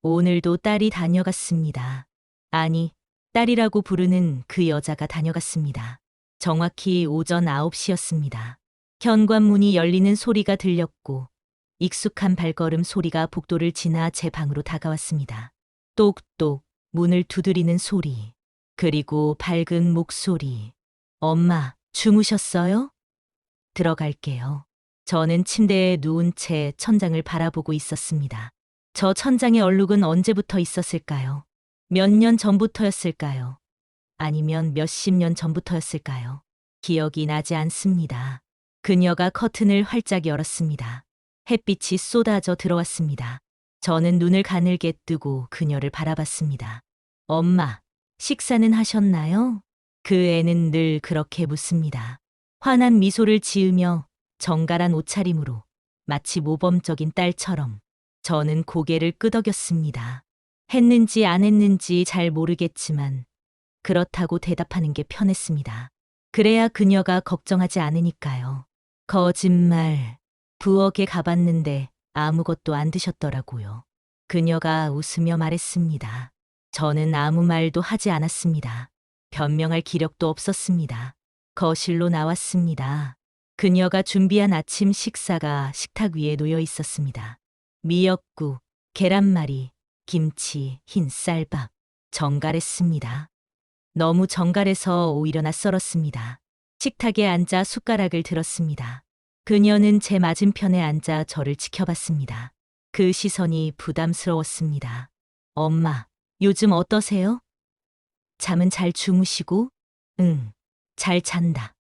오늘도 딸이 다녀갔습니다. 아니, 딸이라고 부르는 그 여자가 다녀갔습니다. 정확히 오전 9시였습니다. 현관문이 열리는 소리가 들렸고 익숙한 발걸음 소리가 복도를 지나 제 방으로 다가왔습니다. 똑똑 문을 두드리는 소리, 그리고 밝은 목소리. 엄마, 주무셨어요? 들어갈게요. 저는 침대에 누운 채 천장을 바라보고 있었습니다. 저 천장의 얼룩은 언제부터 있었을까요? 몇 년 전부터였을까요? 아니면 몇십 년 전부터였을까요? 기억이 나지 않습니다. 그녀가 커튼을 활짝 열었습니다. 햇빛이 쏟아져 들어왔습니다. 저는 눈을 가늘게 뜨고 그녀를 바라봤습니다. 엄마, 식사는 하셨나요? 그 애는 늘 그렇게 묻습니다. 환한 미소를 지으며 정갈한 옷차림으로 마치 모범적인 딸처럼. 저는 고개를 끄덕였습니다. 했는지 안 했는지 잘 모르겠지만 그렇다고 대답하는 게 편했습니다. 그래야 그녀가 걱정하지 않으니까요. 거짓말. 부엌에 가봤는데 아무것도 안 드셨더라고요. 그녀가 웃으며 말했습니다. 저는 아무 말도 하지 않았습니다. 변명할 기력도 없었습니다. 거실로 나왔습니다. 그녀가 준비한 아침 식사가 식탁 위에 놓여 있었습니다. 미역국, 계란말이, 김치, 흰 쌀밥. 정갈했습니다. 너무 정갈해서 오히려 낯설었습니다. 식탁에 앉아 숟가락을 들었습니다. 그녀는 제 맞은편에 앉아 저를 지켜봤습니다. 그 시선이 부담스러웠습니다. 엄마, 요즘 어떠세요? 잠은 잘 주무시고? 응, 잘 잔다.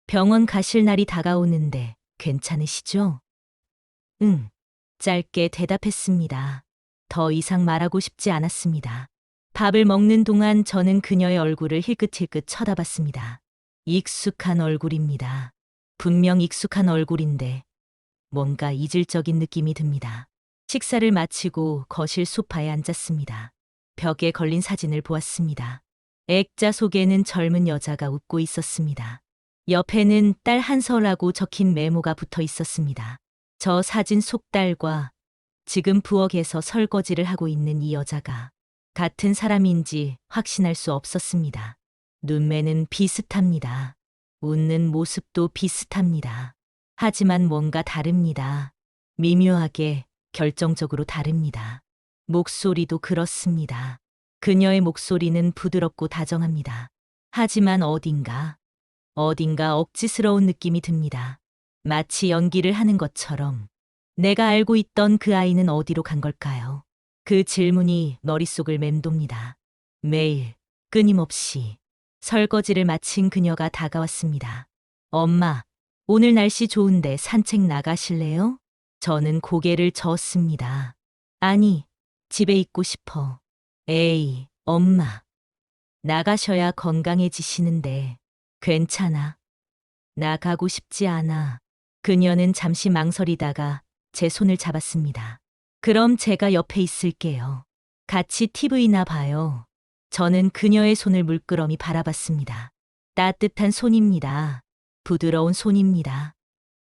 병원 가실 날이 다가오는데 괜찮으시죠? 응, 짧게 대답했습니다. 더 이상 말하고 싶지 않았습니다. 밥을 먹는 동안 저는 그녀의 얼굴을 힐끗힐끗 쳐다봤습니다. 익숙한 얼굴입니다. 분명 익숙한 얼굴인데 뭔가 이질적인 느낌이 듭니다. 식사를 마치고 거실 소파에 앉았습니다. 벽에 걸린 사진을 보았습니다. 액자 속에는 젊은 여자가 웃고 있었습니다. 옆에는 딸 한서라고 적힌 메모가 붙어 있었습니다. 저 사진 속 딸과 지금 부엌에서 설거지를 하고 있는 이 여자가 같은 사람인지 확신할 수 없었습니다. 눈매는 비슷합니다. 웃는 모습도 비슷합니다. 하지만 뭔가 다릅니다. 미묘하게, 결정적으로 다릅니다. 목소리도 그렇습니다. 그녀의 목소리는 부드럽고 다정합니다. 하지만 어딘가 억지스러운 느낌이 듭니다. 마치 연기를 하는 것처럼. 내가 알고 있던 그 아이는 어디로 간 걸까요? 그 질문이 머릿속을 맴돕니다. 매일, 끊임없이. 설거지를 마친 그녀가 다가왔습니다. 엄마, 오늘 날씨 좋은데 산책 나가실래요? 저는 고개를 저었습니다. 아니, 집에 있고 싶어. 에이, 엄마. 나가셔야 건강해지시는데. 괜찮아. 나가고 싶지 않아. 그녀는 잠시 망설이다가 제 손을 잡았습니다. 그럼 제가 옆에 있을게요. 같이 TV나 봐요. 저는 그녀의 손을 물끄러미 바라봤습니다. 따뜻한 손입니다. 부드러운 손입니다.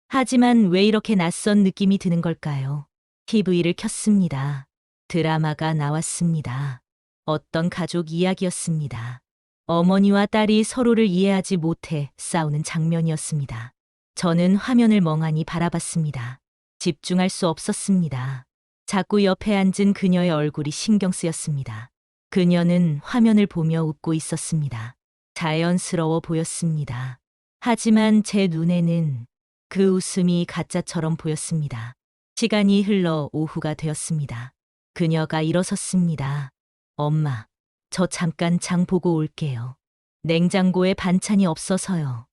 하지만 왜 이렇게 낯선 느낌이 드는 걸까요? TV를 켰습니다. 드라마가 나왔습니다. 어떤 가족 이야기였습니다. 어머니와 딸이 서로를 이해하지 못해 싸우는 장면이었습니다. 저는 화면을 멍하니 바라봤습니다. 집중할 수 없었습니다. 자꾸 옆에 앉은 그녀의 얼굴이 신경 쓰였습니다. 그녀는 화면을 보며 웃고 있었습니다. 자연스러워 보였습니다. 하지만 제 눈에는 그 웃음이 가짜처럼 보였습니다. 시간이 흘러 오후가 되었습니다. 그녀가 일어섰습니다. 엄마, 저 잠깐 장 보고 올게요. 냉장고에 반찬이 없어서요.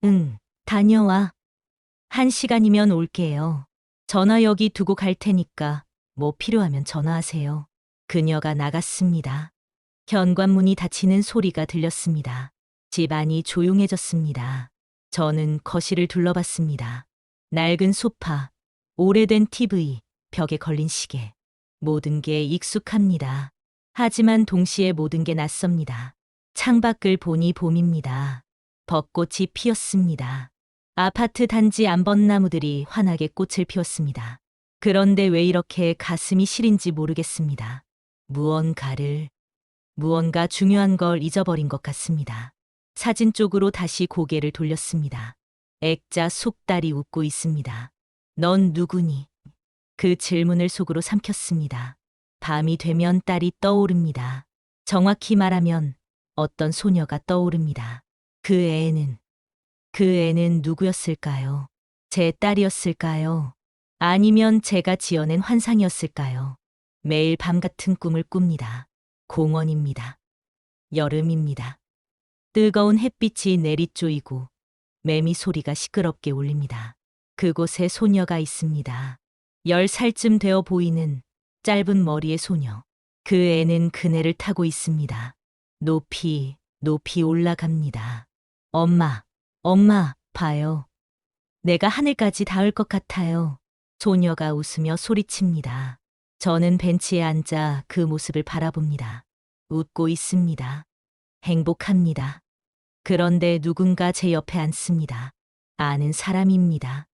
응, 다녀와. 1시간이면 올게요. 전화 여기 두고 갈 테니까 뭐 필요하면 전화하세요. 그녀가 나갔습니다. 현관문이 닫히는 소리가 들렸습니다. 집안이 조용해졌습니다. 저는 거실을 둘러봤습니다. 낡은 소파, 오래된 TV, 벽에 걸린 시계. 모든 게 익숙합니다. 하지만 동시에 모든 게 낯섭니다. 창밖을 보니 봄입니다. 벚꽃이 피었습니다. 아파트 단지 암벚나무들이 환하게 꽃을 피웠습니다. 그런데 왜 이렇게 가슴이 시린지 모르겠습니다. 무언가 중요한 걸 잊어버린 것 같습니다. 사진 쪽으로 다시 고개를 돌렸습니다. 액자 속 딸이 웃고 있습니다. 넌 누구니? 그 질문을 속으로 삼켰습니다. 밤이 되면 딸이 떠오릅니다. 정확히 말하면 어떤 소녀가 떠오릅니다. 그 애는 누구였을까요? 제 딸이었을까요? 아니면 제가 지어낸 환상이었을까요? 매일 밤 같은 꿈을 꿉니다. 공원입니다. 여름입니다. 뜨거운 햇빛이 내리쪼이고 매미 소리가 시끄럽게 울립니다. 그곳에 소녀가 있습니다. 10살쯤 되어 보이는 짧은 머리의 소녀. 그 애는 그네를 타고 있습니다. 높이, 높이 올라갑니다. 엄마, 엄마, 봐요. 내가 하늘까지 닿을 것 같아요. 소녀가 웃으며 소리칩니다. 저는 벤치에 앉아 그 모습을 바라봅니다. 웃고 있습니다. 행복합니다. 그런데 누군가 제 옆에 앉습니다. 아는 사람입니다.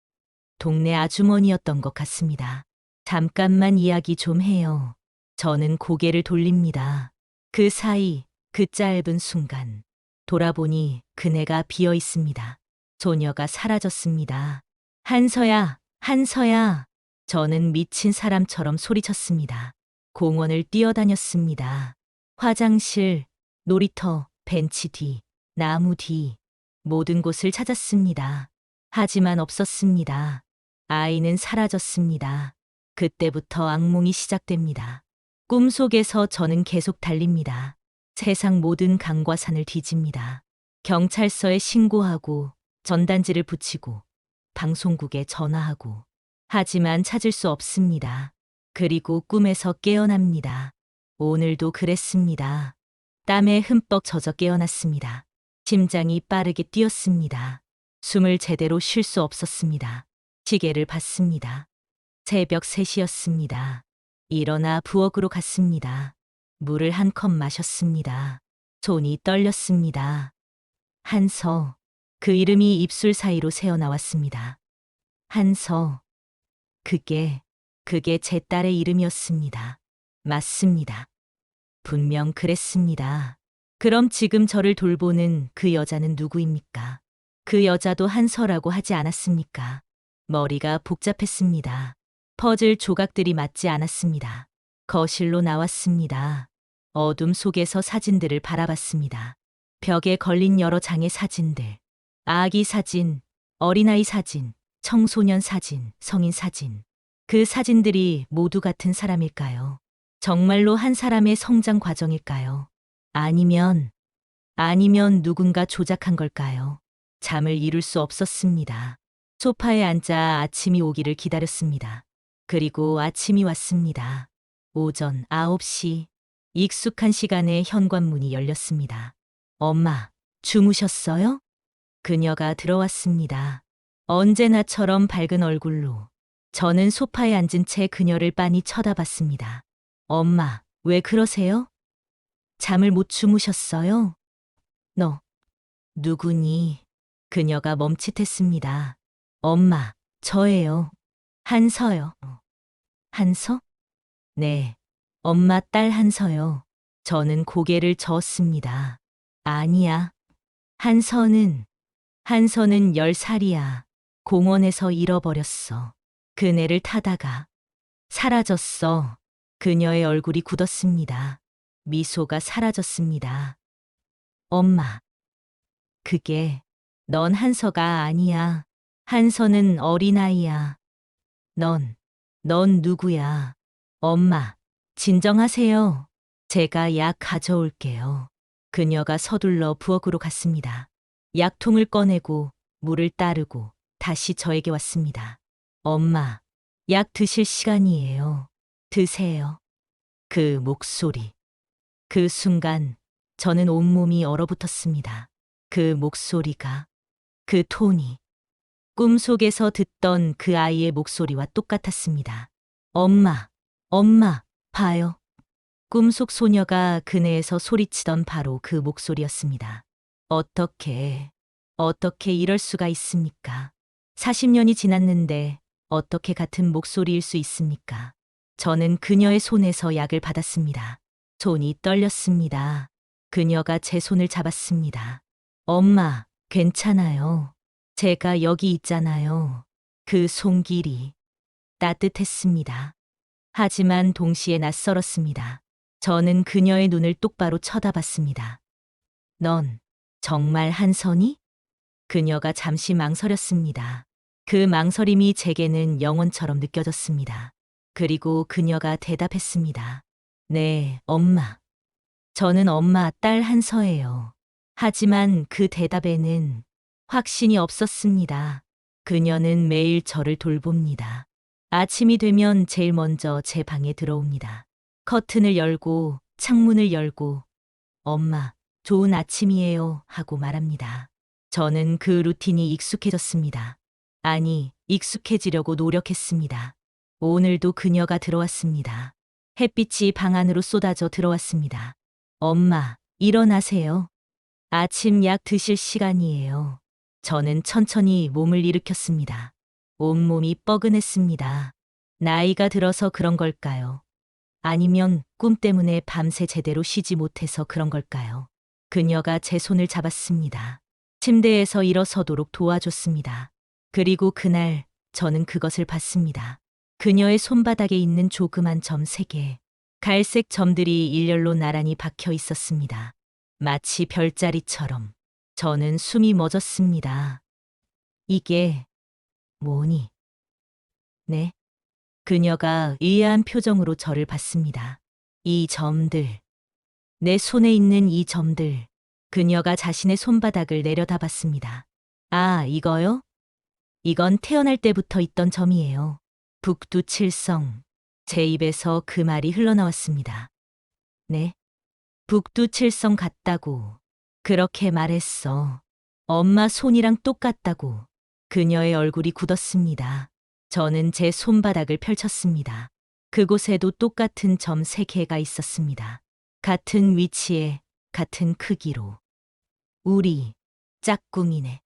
동네 아주머니였던 것 같습니다. 잠깐만 이야기 좀 해요. 저는 고개를 돌립니다. 그 사이, 그 짧은 순간, 돌아보니 그네가 비어 있습니다. 소녀가 사라졌습니다. 한서야, 한서야. 저는 미친 사람처럼 소리쳤습니다. 공원을 뛰어다녔습니다. 화장실, 놀이터, 벤치 뒤, 나무 뒤, 모든 곳을 찾았습니다. 하지만 없었습니다. 아이는 사라졌습니다. 그때부터 악몽이 시작됩니다. 꿈속에서 저는 계속 달립니다. 세상 모든 강과 산을 뒤집니다. 경찰서에 신고하고 전단지를 붙이고 방송국에 전화하고 하지만 찾을 수 없습니다. 그리고 꿈에서 깨어납니다. 오늘도 그랬습니다. 땀에 흠뻑 젖어 깨어났습니다. 심장이 빠르게 뛰었습니다. 숨을 제대로 쉴 수 없었습니다. 시계를 봤습니다. 새벽 3시였습니다. 일어나 부엌으로 갔습니다. 물을 한 컵 마셨습니다. 손이 떨렸습니다. 한서, 그 이름이 입술 사이로 새어나왔습니다. 한서, 그게 제 딸의 이름이었습니다. 맞습니다. 분명 그랬습니다. 그럼 지금 저를 돌보는 그 여자는 누구입니까? 그 여자도 한서라고 하지 않았습니까? 머리가 복잡했습니다. 퍼즐 조각들이 맞지 않았습니다. 거실로 나왔습니다. 어둠 속에서 사진들을 바라봤습니다. 벽에 걸린 여러 장의 사진들. 아기 사진, 어린아이 사진, 청소년 사진, 성인 사진. 그 사진들이 모두 같은 사람일까요? 정말로 한 사람의 성장 과정일까요? 아니면 누군가 조작한 걸까요? 잠을 이룰 수 없었습니다. 소파에 앉아 아침이 오기를 기다렸습니다. 그리고 아침이 왔습니다. 오전 9시. 익숙한 시간에 현관문이 열렸습니다. 엄마, 주무셨어요? 그녀가 들어왔습니다. 언제나처럼 밝은 얼굴로. 저는 소파에 앉은 채 그녀를 빤히 쳐다봤습니다. 엄마, 왜 그러세요? 잠을 못 주무셨어요? 너, 누구니? 그녀가 멈칫했습니다. 엄마, 저예요. 한서요. 한서? 네, 엄마 딸 한서요. 저는 고개를 저었습니다. 아니야. 한서는 10살이야. 공원에서 잃어버렸어. 그네를 타다가 사라졌어. 그녀의 얼굴이 굳었습니다. 미소가 사라졌습니다. 엄마, 넌 한서가 아니야. 한서는 어린아이야. 넌 누구야? 엄마, 진정하세요. 제가 약 가져올게요. 그녀가 서둘러 부엌으로 갔습니다. 약통을 꺼내고 물을 따르고 다시 저에게 왔습니다. 엄마, 약 드실 시간이에요. 드세요. 그 목소리. 그 순간 저는 온몸이 얼어붙었습니다. 그 목소리가, 그 톤이 꿈속에서 듣던 그 아이의 목소리와 똑같았습니다. 엄마, 엄마, 봐요. 꿈속 소녀가 그네에서 소리치던 바로 그 목소리였습니다. 어떻게 이럴 수가 있습니까? 40년이 지났는데 어떻게 같은 목소리일 수 있습니까? 저는 그녀의 손에서 약을 받았습니다. 손이 떨렸습니다. 그녀가 제 손을 잡았습니다. 엄마, 괜찮아요. 제가 여기 있잖아요. 그 손길이 따뜻했습니다. 하지만 동시에 낯설었습니다. 저는 그녀의 눈을 똑바로 쳐다봤습니다. 넌 정말 한선이? 그녀가 잠시 망설였습니다. 그 망설임이 제게는 영혼처럼 느껴졌습니다. 그리고 그녀가 대답했습니다. 네, 엄마. 저는 엄마 딸 한서예요. 하지만 그 대답에는 확신이 없었습니다. 그녀는 매일 저를 돌봅니다. 아침이 되면 제일 먼저 제 방에 들어옵니다. 커튼을 열고 창문을 열고 엄마, 좋은 아침이에요 하고 말합니다. 저는 그 루틴이 익숙해졌습니다. 아니, 익숙해지려고 노력했습니다. 오늘도 그녀가 들어왔습니다. 햇빛이 방 안으로 쏟아져 들어왔습니다. 엄마, 일어나세요. 아침 약 드실 시간이에요. 저는 천천히 몸을 일으켰습니다. 온몸이 뻐근했습니다. 나이가 들어서 그런 걸까요? 아니면 꿈 때문에 밤새 제대로 쉬지 못해서 그런 걸까요? 그녀가 제 손을 잡았습니다. 침대에서 일어서도록 도와줬습니다. 그리고 그날 저는 그것을 봤습니다. 그녀의 손바닥에 있는 조그만 점 3개. 갈색 점들이 일렬로 나란히 박혀 있었습니다. 마치 별자리처럼. 저는 숨이 멎었습니다. 이게 뭐니? 네? 그녀가 의아한 표정으로 저를 봤습니다. 이 점들. 내 손에 있는 이 점들. 그녀가 자신의 손바닥을 내려다봤습니다. 아, 이거요? 이건 태어날 때부터 있던 점이에요. 북두칠성. 제 입에서 그 말이 흘러나왔습니다. 네? 북두칠성 같다고. 그렇게 말했어. 엄마 손이랑 똑같다고. 그녀의 얼굴이 굳었습니다. 저는 제 손바닥을 펼쳤습니다. 그곳에도 똑같은 점 3개가 있었습니다. 같은 위치에, 같은 크기로. 우리, 짝꿍이네.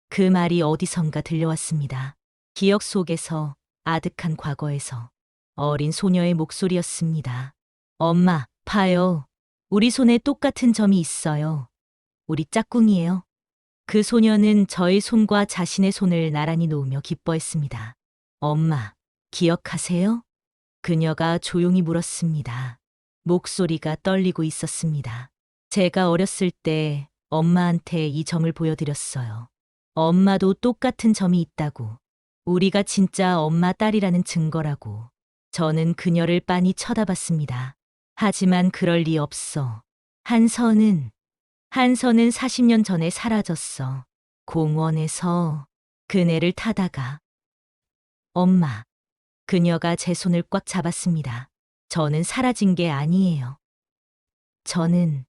그 말이 어디선가 들려왔습니다. 기억 속에서, 아득한 과거에서. 어린 소녀의 목소리였습니다. 엄마, 봐요. 우리 손에 똑같은 점이 있어요. 우리 짝꿍이에요. 그 소녀는 저의 손과 자신의 손을 나란히 놓으며 기뻐했습니다. 엄마, 기억하세요? 그녀가 조용히 물었습니다. 목소리가 떨리고 있었습니다. 제가 어렸을 때 엄마한테 이 점을 보여드렸어요. 엄마도 똑같은 점이 있다고. 우리가 진짜 엄마 딸이라는 증거라고. 저는 그녀를 빤히 쳐다봤습니다. 하지만 그럴 리 없어. 한선은 40년 전에 사라졌어. 공원에서 그네를 타다가. 엄마. 그녀가 제 손을 꽉 잡았습니다. 저는 사라진 게 아니에요. 저는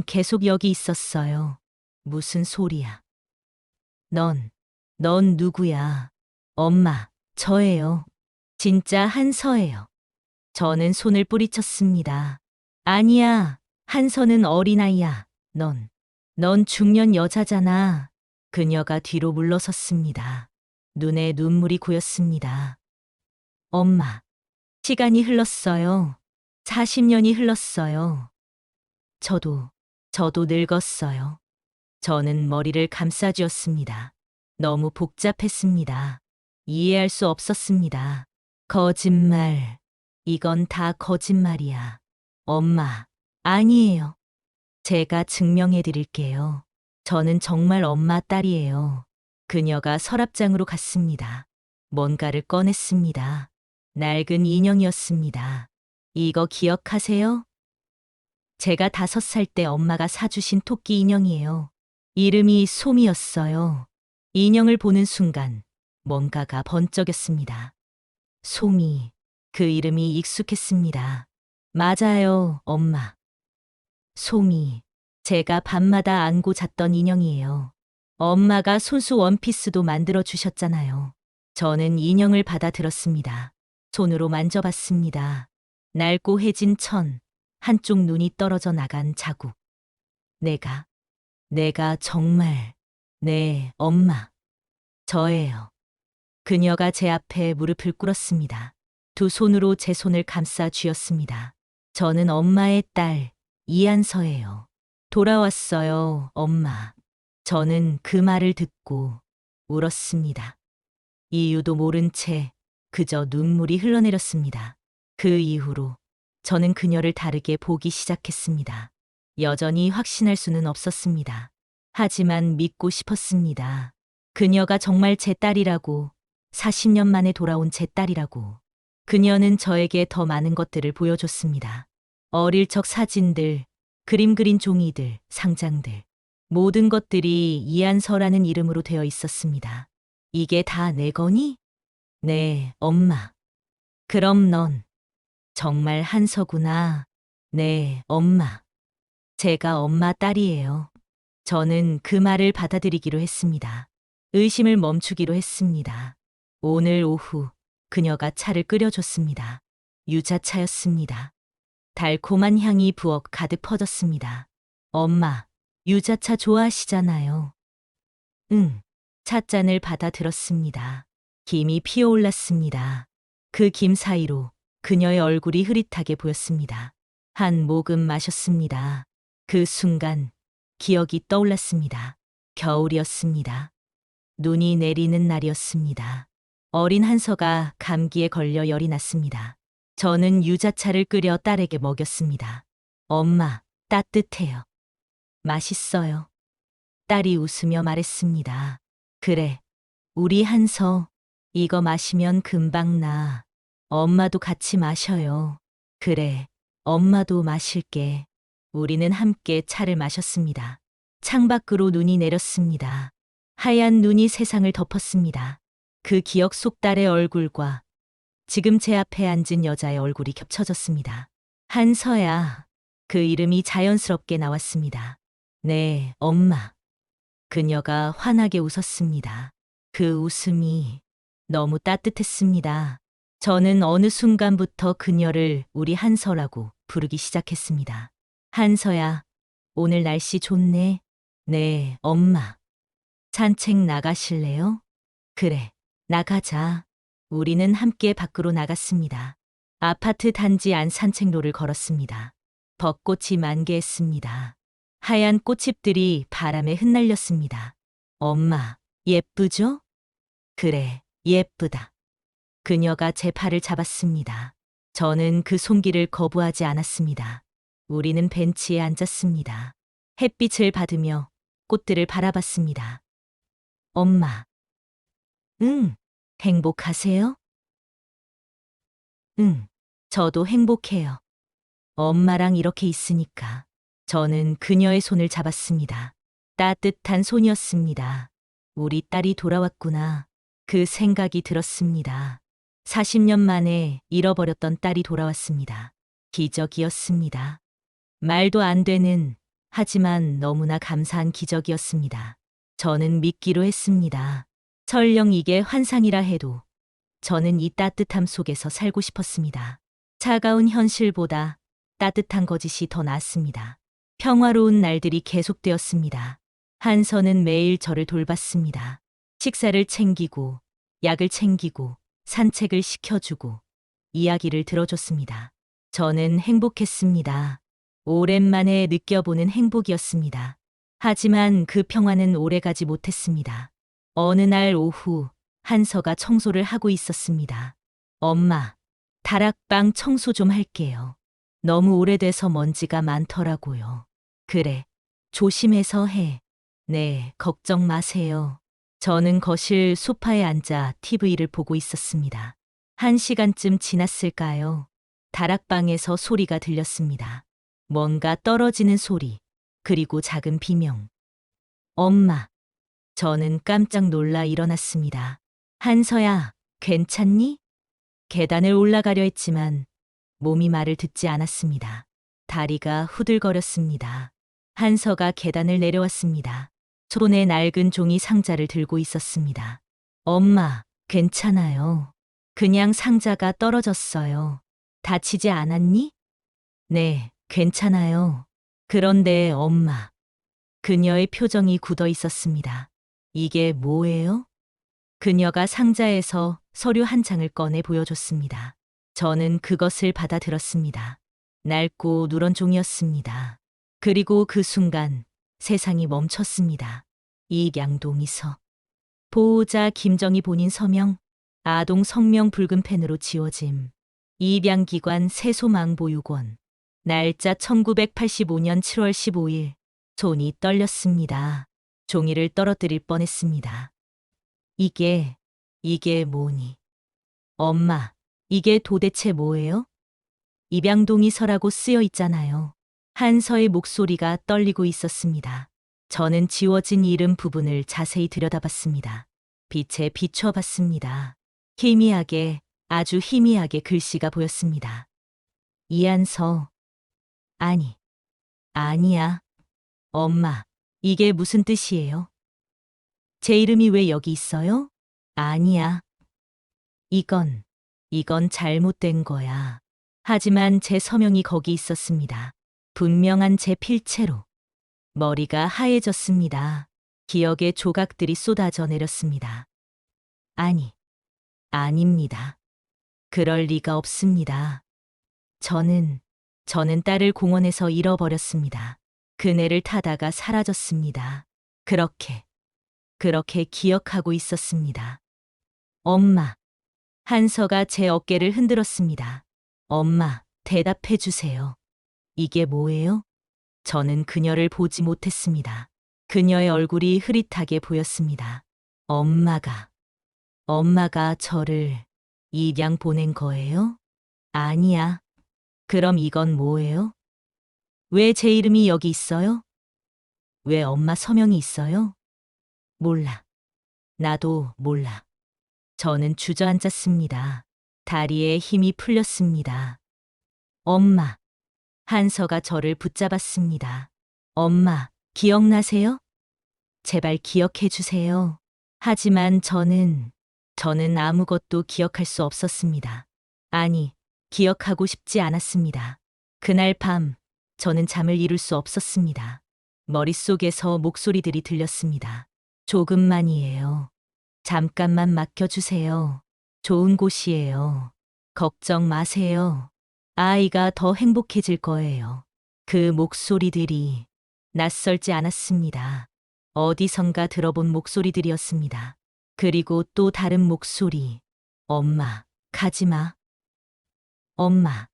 계속 여기 있었어요. 무슨 소리야. 넌 누구야? 엄마, 저예요. 진짜 한서예요. 저는 손을 뿌리쳤습니다. 아니야, 한서는 어린아이야. 넌 중년 여자잖아. 그녀가 뒤로 물러섰습니다. 눈에 눈물이 고였습니다. 엄마, 시간이 흘렀어요. 40년이 흘렀어요. 저도 늙었어요. 저는 머리를 감싸쥐었습니다. 너무 복잡했습니다. 이해할 수 없었습니다. 거짓말. 이건 다 거짓말이야. 엄마, 아니에요. 제가 증명해 드릴게요. 저는 정말 엄마 딸이에요. 그녀가 서랍장으로 갔습니다. 뭔가를 꺼냈습니다. 낡은 인형이었습니다. 이거 기억하세요? 제가 5살 때 엄마가 사주신 토끼 인형이에요. 이름이 솜이었어요. 인형을 보는 순간 뭔가가 번쩍였습니다. 솜이, 그 이름이 익숙했습니다. 맞아요, 엄마. 솜이, 제가 밤마다 안고 잤던 인형이에요. 엄마가 손수 원피스도 만들어 주셨잖아요. 저는 인형을 받아들었습니다. 손으로 만져봤습니다. 낡고 해진 천, 한쪽 눈이 떨어져 나간 자국. 내가 정말, 네, 엄마. 저예요. 그녀가 제 앞에 무릎을 꿇었습니다. 두 손으로 제 손을 감싸 쥐었습니다. 저는 엄마의 딸, 이한서예요. 돌아왔어요, 엄마. 저는 그 말을 듣고 울었습니다. 이유도 모른 채 그저 눈물이 흘러내렸습니다. 그 이후로 저는 그녀를 다르게 보기 시작했습니다. 여전히 확신할 수는 없었습니다. 하지만 믿고 싶었습니다. 그녀가 정말 제 딸이라고, 40년 만에 돌아온 제 딸이라고. 그녀는 저에게 더 많은 것들을 보여줬습니다. 어릴 적 사진들, 그림 그린 종이들, 상장들. 모든 것들이 이한서라는 이름으로 되어 있었습니다. 이게 다 내 거니? 네, 엄마. 그럼 넌 정말 한서구나. 네, 엄마. 제가 엄마 딸이에요. 저는 그 말을 받아들이기로 했습니다. 의심을 멈추기로 했습니다. 오늘 오후 그녀가 차를 끓여줬습니다. 유자차였습니다. 달콤한 향이 부엌 가득 퍼졌습니다. 엄마, 유자차 좋아하시잖아요. 응. 찻잔을 받아 들었습니다. 김이 피어올랐습니다. 그 김 사이로 그녀의 얼굴이 흐릿하게 보였습니다. 한 모금 마셨습니다. 그 순간 기억이 떠올랐습니다. 겨울이었습니다. 눈이 내리는 날이었습니다. 어린 한서가 감기에 걸려 열이 났습니다. 저는 유자차를 끓여 딸에게 먹였습니다. 엄마, 따뜻해요. 맛있어요. 딸이 웃으며 말했습니다. 그래, 우리 한서, 이거 마시면 금방 나. 엄마도 같이 마셔요. 그래, 엄마도 마실게. 우리는 함께 차를 마셨습니다. 창밖으로 눈이 내렸습니다. 하얀 눈이 세상을 덮었습니다. 그 기억 속 딸의 얼굴과 지금 제 앞에 앉은 여자의 얼굴이 겹쳐졌습니다. 한서야. 그 이름이 자연스럽게 나왔습니다. 네, 엄마. 그녀가 환하게 웃었습니다. 그 웃음이 너무 따뜻했습니다. 저는 어느 순간부터 그녀를 우리 한서라고 부르기 시작했습니다. 한서야, 오늘 날씨 좋네. 네, 엄마. 산책 나가실래요? 그래, 나가자. 우리는 함께 밖으로 나갔습니다. 아파트 단지 안 산책로를 걸었습니다. 벚꽃이 만개했습니다. 하얀 꽃잎들이 바람에 흩날렸습니다. 엄마, 예쁘죠? 그래, 예쁘다. 그녀가 제 팔을 잡았습니다. 저는 그 손길을 거부하지 않았습니다. 우리는 벤치에 앉았습니다. 햇빛을 받으며 꽃들을 바라봤습니다. 엄마. 응, 행복하세요? 응, 저도 행복해요. 엄마랑 이렇게 있으니까. 저는 그녀의 손을 잡았습니다. 따뜻한 손이었습니다. 우리 딸이 돌아왔구나. 그 생각이 들었습니다. 40년 만에 잃어버렸던 딸이 돌아왔습니다. 기적이었습니다. 말도 안 되는, 하지만 너무나 감사한 기적이었습니다. 저는 믿기로 했습니다. 설령 이게 환상이라 해도 저는 이 따뜻함 속에서 살고 싶었습니다. 차가운 현실보다 따뜻한 거짓이 더 나았습니다. 평화로운 날들이 계속되었습니다. 한서는 매일 저를 돌봤습니다. 식사를 챙기고, 약을 챙기고, 산책을 시켜주고, 이야기를 들어줬습니다. 저는 행복했습니다. 오랜만에 느껴보는 행복이었습니다. 하지만 그 평화는 오래가지 못했습니다. 어느 날 오후, 한서가 청소를 하고 있었습니다. 엄마, 다락방 청소 좀 할게요. 너무 오래돼서 먼지가 많더라고요. 그래, 조심해서 해. 네, 걱정 마세요. 저는 거실 소파에 앉아 TV를 보고 있었습니다. 1시간쯤 지났을까요? 다락방에서 소리가 들렸습니다. 뭔가 떨어지는 소리, 그리고 작은 비명. 엄마. 저는 깜짝 놀라 일어났습니다. 한서야, 괜찮니? 계단을 올라가려 했지만 몸이 말을 듣지 않았습니다. 다리가 후들거렸습니다. 한서가 계단을 내려왔습니다. 손에 낡은 종이 상자를 들고 있었습니다. 엄마, 괜찮아요. 그냥 상자가 떨어졌어요. 다치지 않았니? 네, 괜찮아요. 그런데 엄마. 그녀의 표정이 굳어 있었습니다. 이게 뭐예요? 그녀가 상자에서 서류 한 장을 꺼내 보여줬습니다. 저는 그것을 받아들었습니다. 낡고 누런 종이었습니다. 그리고 그 순간 세상이 멈췄습니다. 이양동이서. 보호자 김정희 본인 서명, 아동 성명 붉은 펜으로 지워짐. 입양기관 세소망보육원. 날짜 1985년 7월 15일. 손이 떨렸습니다. 종이를 떨어뜨릴 뻔했습니다. 이게 뭐니? 엄마, 이게 도대체 뭐예요? 입양동의서라고 쓰여 있잖아요. 한서의 목소리가 떨리고 있었습니다. 저는 지워진 이름 부분을 자세히 들여다봤습니다. 빛에 비춰봤습니다. 희미하게, 아주 희미하게 글씨가 보였습니다. 이한서. 아니야. 엄마, 이게 무슨 뜻이에요? 제 이름이 왜 여기 있어요? 아니야. 이건 잘못된 거야. 하지만 제 서명이 거기 있었습니다. 분명한 제 필체로. 머리가 하얘졌습니다. 기억의 조각들이 쏟아져 내렸습니다. 아닙니다. 그럴 리가 없습니다. 저는 딸을 공원에서 잃어버렸습니다. 그네를 타다가 사라졌습니다. 그렇게 기억하고 있었습니다. 엄마. 한서가 제 어깨를 흔들었습니다. 엄마, 대답해 주세요. 이게 뭐예요? 저는 그녀를 보지 못했습니다. 그녀의 얼굴이 흐릿하게 보였습니다. 엄마가 저를 입양 보낸 거예요? 아니야. 그럼 이건 뭐예요? 왜 제 이름이 여기 있어요? 왜 엄마 서명이 있어요? 몰라. 나도 몰라. 저는 주저앉았습니다. 다리에 힘이 풀렸습니다. 엄마. 한서가 저를 붙잡았습니다. 엄마, 기억나세요? 제발 기억해 주세요. 하지만 저는 아무것도 기억할 수 없었습니다. 아니, 기억하고 싶지 않았습니다. 그날 밤, 저는 잠을 이룰 수 없었습니다. 머릿속에서 목소리들이 들렸습니다. 조금만이에요. 잠깐만 맡겨주세요. 좋은 곳이에요. 걱정 마세요. 아이가 더 행복해질 거예요. 그 목소리들이 낯설지 않았습니다. 어디선가 들어본 목소리들이었습니다. 그리고 또 다른 목소리. 엄마, 가지마. 엄마.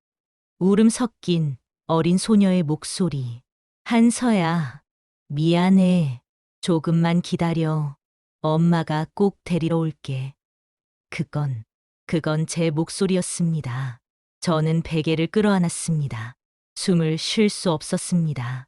울음 섞인 어린 소녀의 목소리. 한서야, 미안해. 조금만 기다려. 엄마가 꼭 데리러 올게. 그건 제 목소리였습니다. 저는 베개를 끌어안았습니다. 숨을 쉴 수 없었습니다.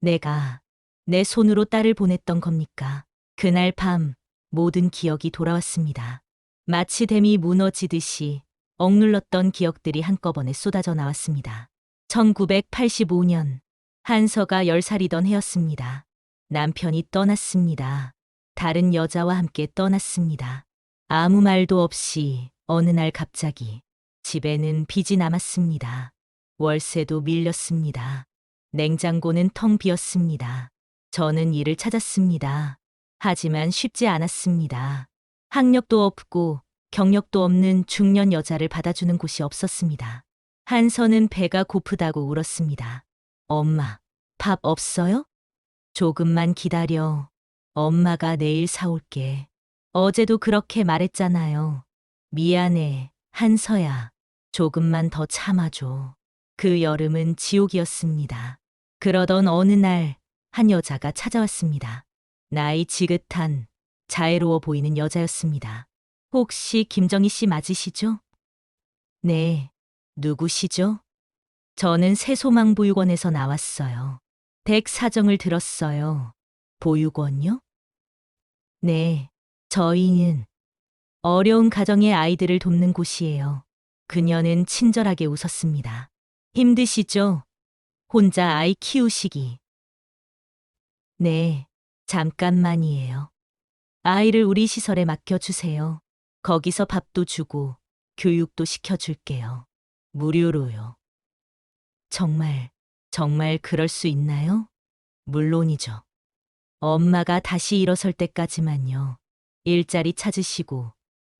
내가 내 손으로 딸을 보냈던 겁니까? 그날 밤 모든 기억이 돌아왔습니다. 마치 댐이 무너지듯이 억눌렀던 기억들이 한꺼번에 쏟아져 나왔습니다. 1985년 한서가 10살이던 해였습니다. 남편이 떠났습니다. 다른 여자와 함께 떠났습니다. 아무 말도 없이 어느 날 갑자기 집에는 빚이 남았습니다. 월세도 밀렸습니다. 냉장고는 텅 비었습니다. 저는 일을 찾았습니다. 하지만 쉽지 않았습니다. 학력도 없고 경력도 없는 중년 여자를 받아주는 곳이 없었습니다. 한서는 배가 고프다고 울었습니다. 엄마, 밥 없어요? 조금만 기다려. 엄마가 내일 사올게. 어제도 그렇게 말했잖아요. 미안해, 한서야. 조금만 더 참아줘. 그 여름은 지옥이었습니다. 그러던 어느 날, 한 여자가 찾아왔습니다. 나이 지긋한, 자애로워 보이는 여자였습니다. 혹시 김정희 씨 맞으시죠? 네. 누구시죠? 저는 세소망보육원에서 나왔어요. 댁 사정을 들었어요. 보육원요? 네. 저희는 어려운 가정의 아이들을 돕는 곳이에요. 그녀는 친절하게 웃었습니다. 힘드시죠? 혼자 아이 키우시기. 네. 잠깐만이에요. 아이를 우리 시설에 맡겨주세요. 거기서 밥도 주고 교육도 시켜줄게요. 무료로요. 정말 그럴 수 있나요? 물론이죠. 엄마가 다시 일어설 때까지만요. 일자리 찾으시고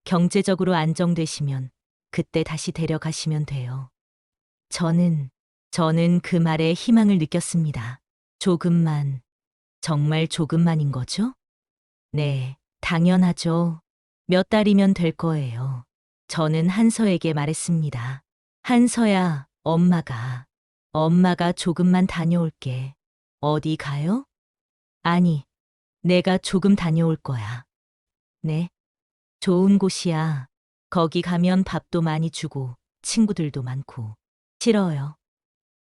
경제적으로 안정되시면 그때 다시 데려가시면 돼요. 저는 저는 그 말에 희망을 느꼈습니다. 조금만, 정말 조금만인 거죠? 네, 당연하죠. 몇 달이면 될 거예요. 저는 한서에게 말했습니다. 한서야, 엄마가 조금만 다녀올게. 어디 가요? 아니, 내가 조금 다녀올 거야. 네, 좋은 곳이야. 거기 가면 밥도 많이 주고, 친구들도 많고. 싫어요.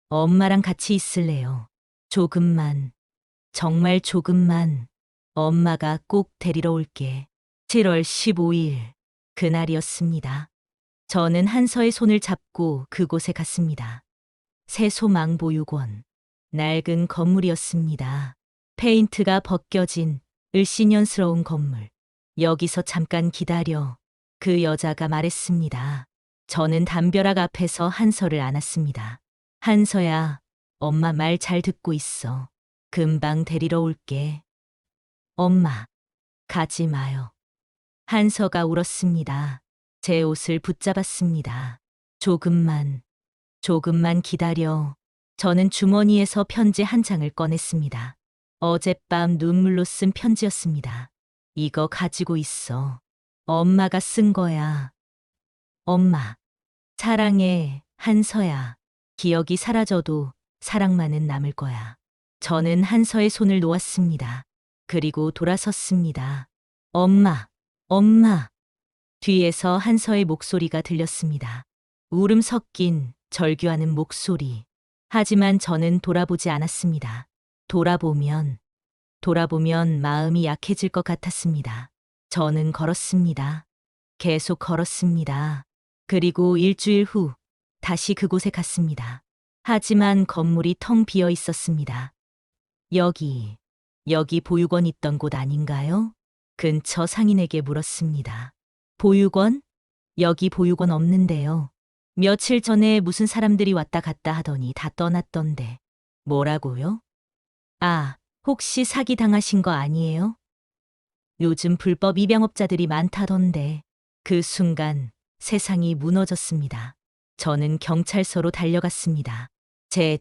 엄마랑 같이 있을래요. 조금만, 정말 조금만. 엄마가 꼭 데리러 올게. 7월 15일, 그날이었습니다. 저는 한서의 손을 잡고 그곳에 갔습니다. 세소망보육원. 낡은 건물이었습니다. 페인트가 벗겨진 을씨년스러운 건물. 여기서 잠깐 기다려. 그 여자가 말했습니다. 저는 담벼락 앞에서 한서를 안았습니다. 한서야, 엄마 말 잘 듣고 있어. 금방 데리러 올게. 엄마, 가지 마요. 한서가 울었습니다. 제 옷을 붙잡았습니다. 조금만 기다려. 저는 주머니에서 편지 한 장을 꺼냈습니다. 어젯밤 눈물로 쓴 편지였습니다. 이거 가지고 있어. 엄마가 쓴 거야. 엄마, 사랑해, 한서야. 기억이 사라져도 사랑만은 남을 거야. 저는 한서의 손을 놓았습니다. 그리고 돌아섰습니다. 엄마. 뒤에서 한서의 목소리가 들렸습니다. 울음 섞인 절규하는 목소리. 하지만 저는 돌아보지 않았습니다. 돌아보면 마음이 약해질 것 같았습니다. 저는 걸었습니다. 계속 걸었습니다. 그리고 일주일 후 다시 그곳에 갔습니다. 하지만 건물이 텅 비어 있었습니다. 여기 보육원 있던 곳 아닌가요? 근처 상인에게 물었습니다. 보육원? 여기 보육원 없는데요. 며칠 전에 무슨 사람들이 왔다 갔다 하더니 다 떠났던데. 뭐라고요? 아, 혹시 사기 당하신 거 아니에요? 요즘 불법 입양업자들이 많다던데. 그 순간 세상이 무너졌습니다. 저는 경찰서로 달려갔습니다. 제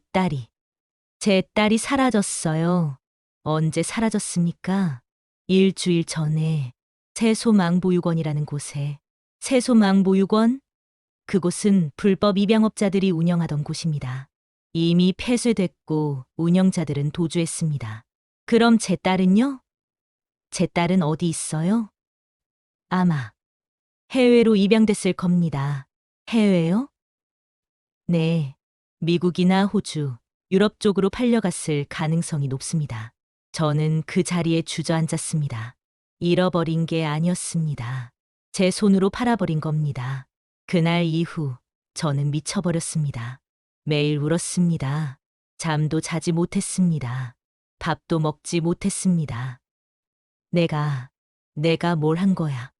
딸이 사라졌어요. 언제 사라졌습니까? 일주일 전에 세소망보육원이라는 곳에. 세소망보육원? 그곳은 불법 입양업자들이 운영하던 곳입니다. 이미 폐쇄됐고 운영자들은 도주했습니다. 그럼 제 딸은요? 제 딸은 어디 있어요? 아마 해외로 입양됐을 겁니다. 해외요? 네, 미국이나 호주, 유럽 쪽으로 팔려갔을 가능성이 높습니다. 저는 그 자리에 주저앉았습니다. 잃어버린 게 아니었습니다. 제 손으로 팔아버린 겁니다. 그날 이후 저는 미쳐버렸습니다. 매일 울었습니다. 잠도 자지 못했습니다. 밥도 먹지 못했습니다. 내가 뭘 한 거야.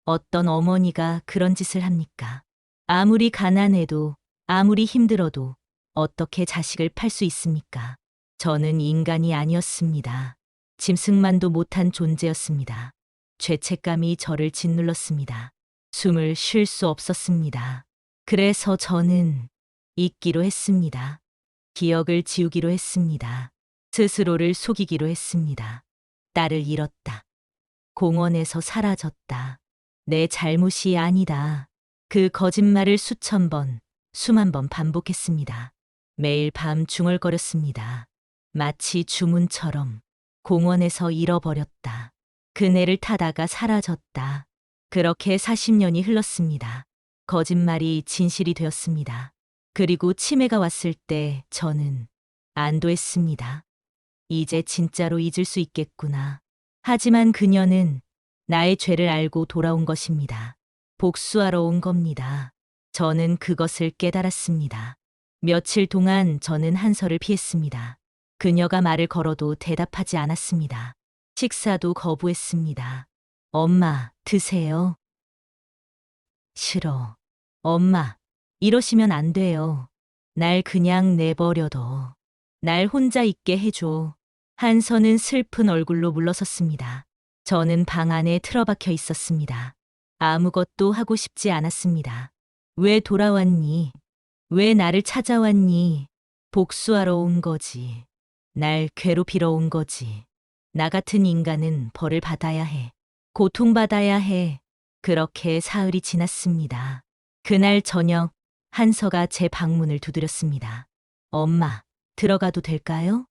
어떤 어머니가 그런 짓을 합니까? 아무리 가난해도, 아무리 힘들어도 어떻게 자식을 팔 수 있습니까? 저는 인간이 아니었습니다. 짐승만도 못한 존재였습니다. 죄책감이 저를 짓눌렀습니다. 숨을 쉴 수 없었습니다. 그래서 저는 잊기로 했습니다. 기억을 지우기로 했습니다. 스스로를 속이기로 했습니다. 딸을 잃었다. 공원에서 사라졌다. 내 잘못이 아니다. 그 거짓말을 수천 번, 수만 번 반복했습니다. 매일 밤 중얼거렸습니다. 마치 주문처럼 공원에서 잃어버렸다. 그네를 타다가 사라졌다. 그렇게 40년이 흘렀습니다. 거짓말이 진실이 되었습니다. 그리고 치매가 왔을 때 저는 안도했습니다. 이제 진짜로 잊을 수 있겠구나. 하지만 그녀는 나의 죄를 알고 돌아온 것입니다. 복수하러 온 겁니다. 저는 그것을 깨달았습니다. 며칠 동안 저는 한서를 피했습니다. 그녀가 말을 걸어도 대답하지 않았습니다. 식사도 거부했습니다. 엄마, 드세요. 싫어. 엄마, 이러시면 안 돼요. 날 그냥 내버려둬. 날 혼자 있게 해줘. 한서는 슬픈 얼굴로 물러섰습니다. 저는 방 안에 틀어박혀 있었습니다. 아무것도 하고 싶지 않았습니다. 왜 돌아왔니? 왜 나를 찾아왔니? 복수하러 온 거지. 날 괴롭히러 온 거지. 나 같은 인간은 벌을 받아야 해. 고통받아야 해. 그렇게 사흘이 지났습니다. 그날 저녁 한서가 제 방문을 두드렸습니다. 엄마, 들어가도 될까요?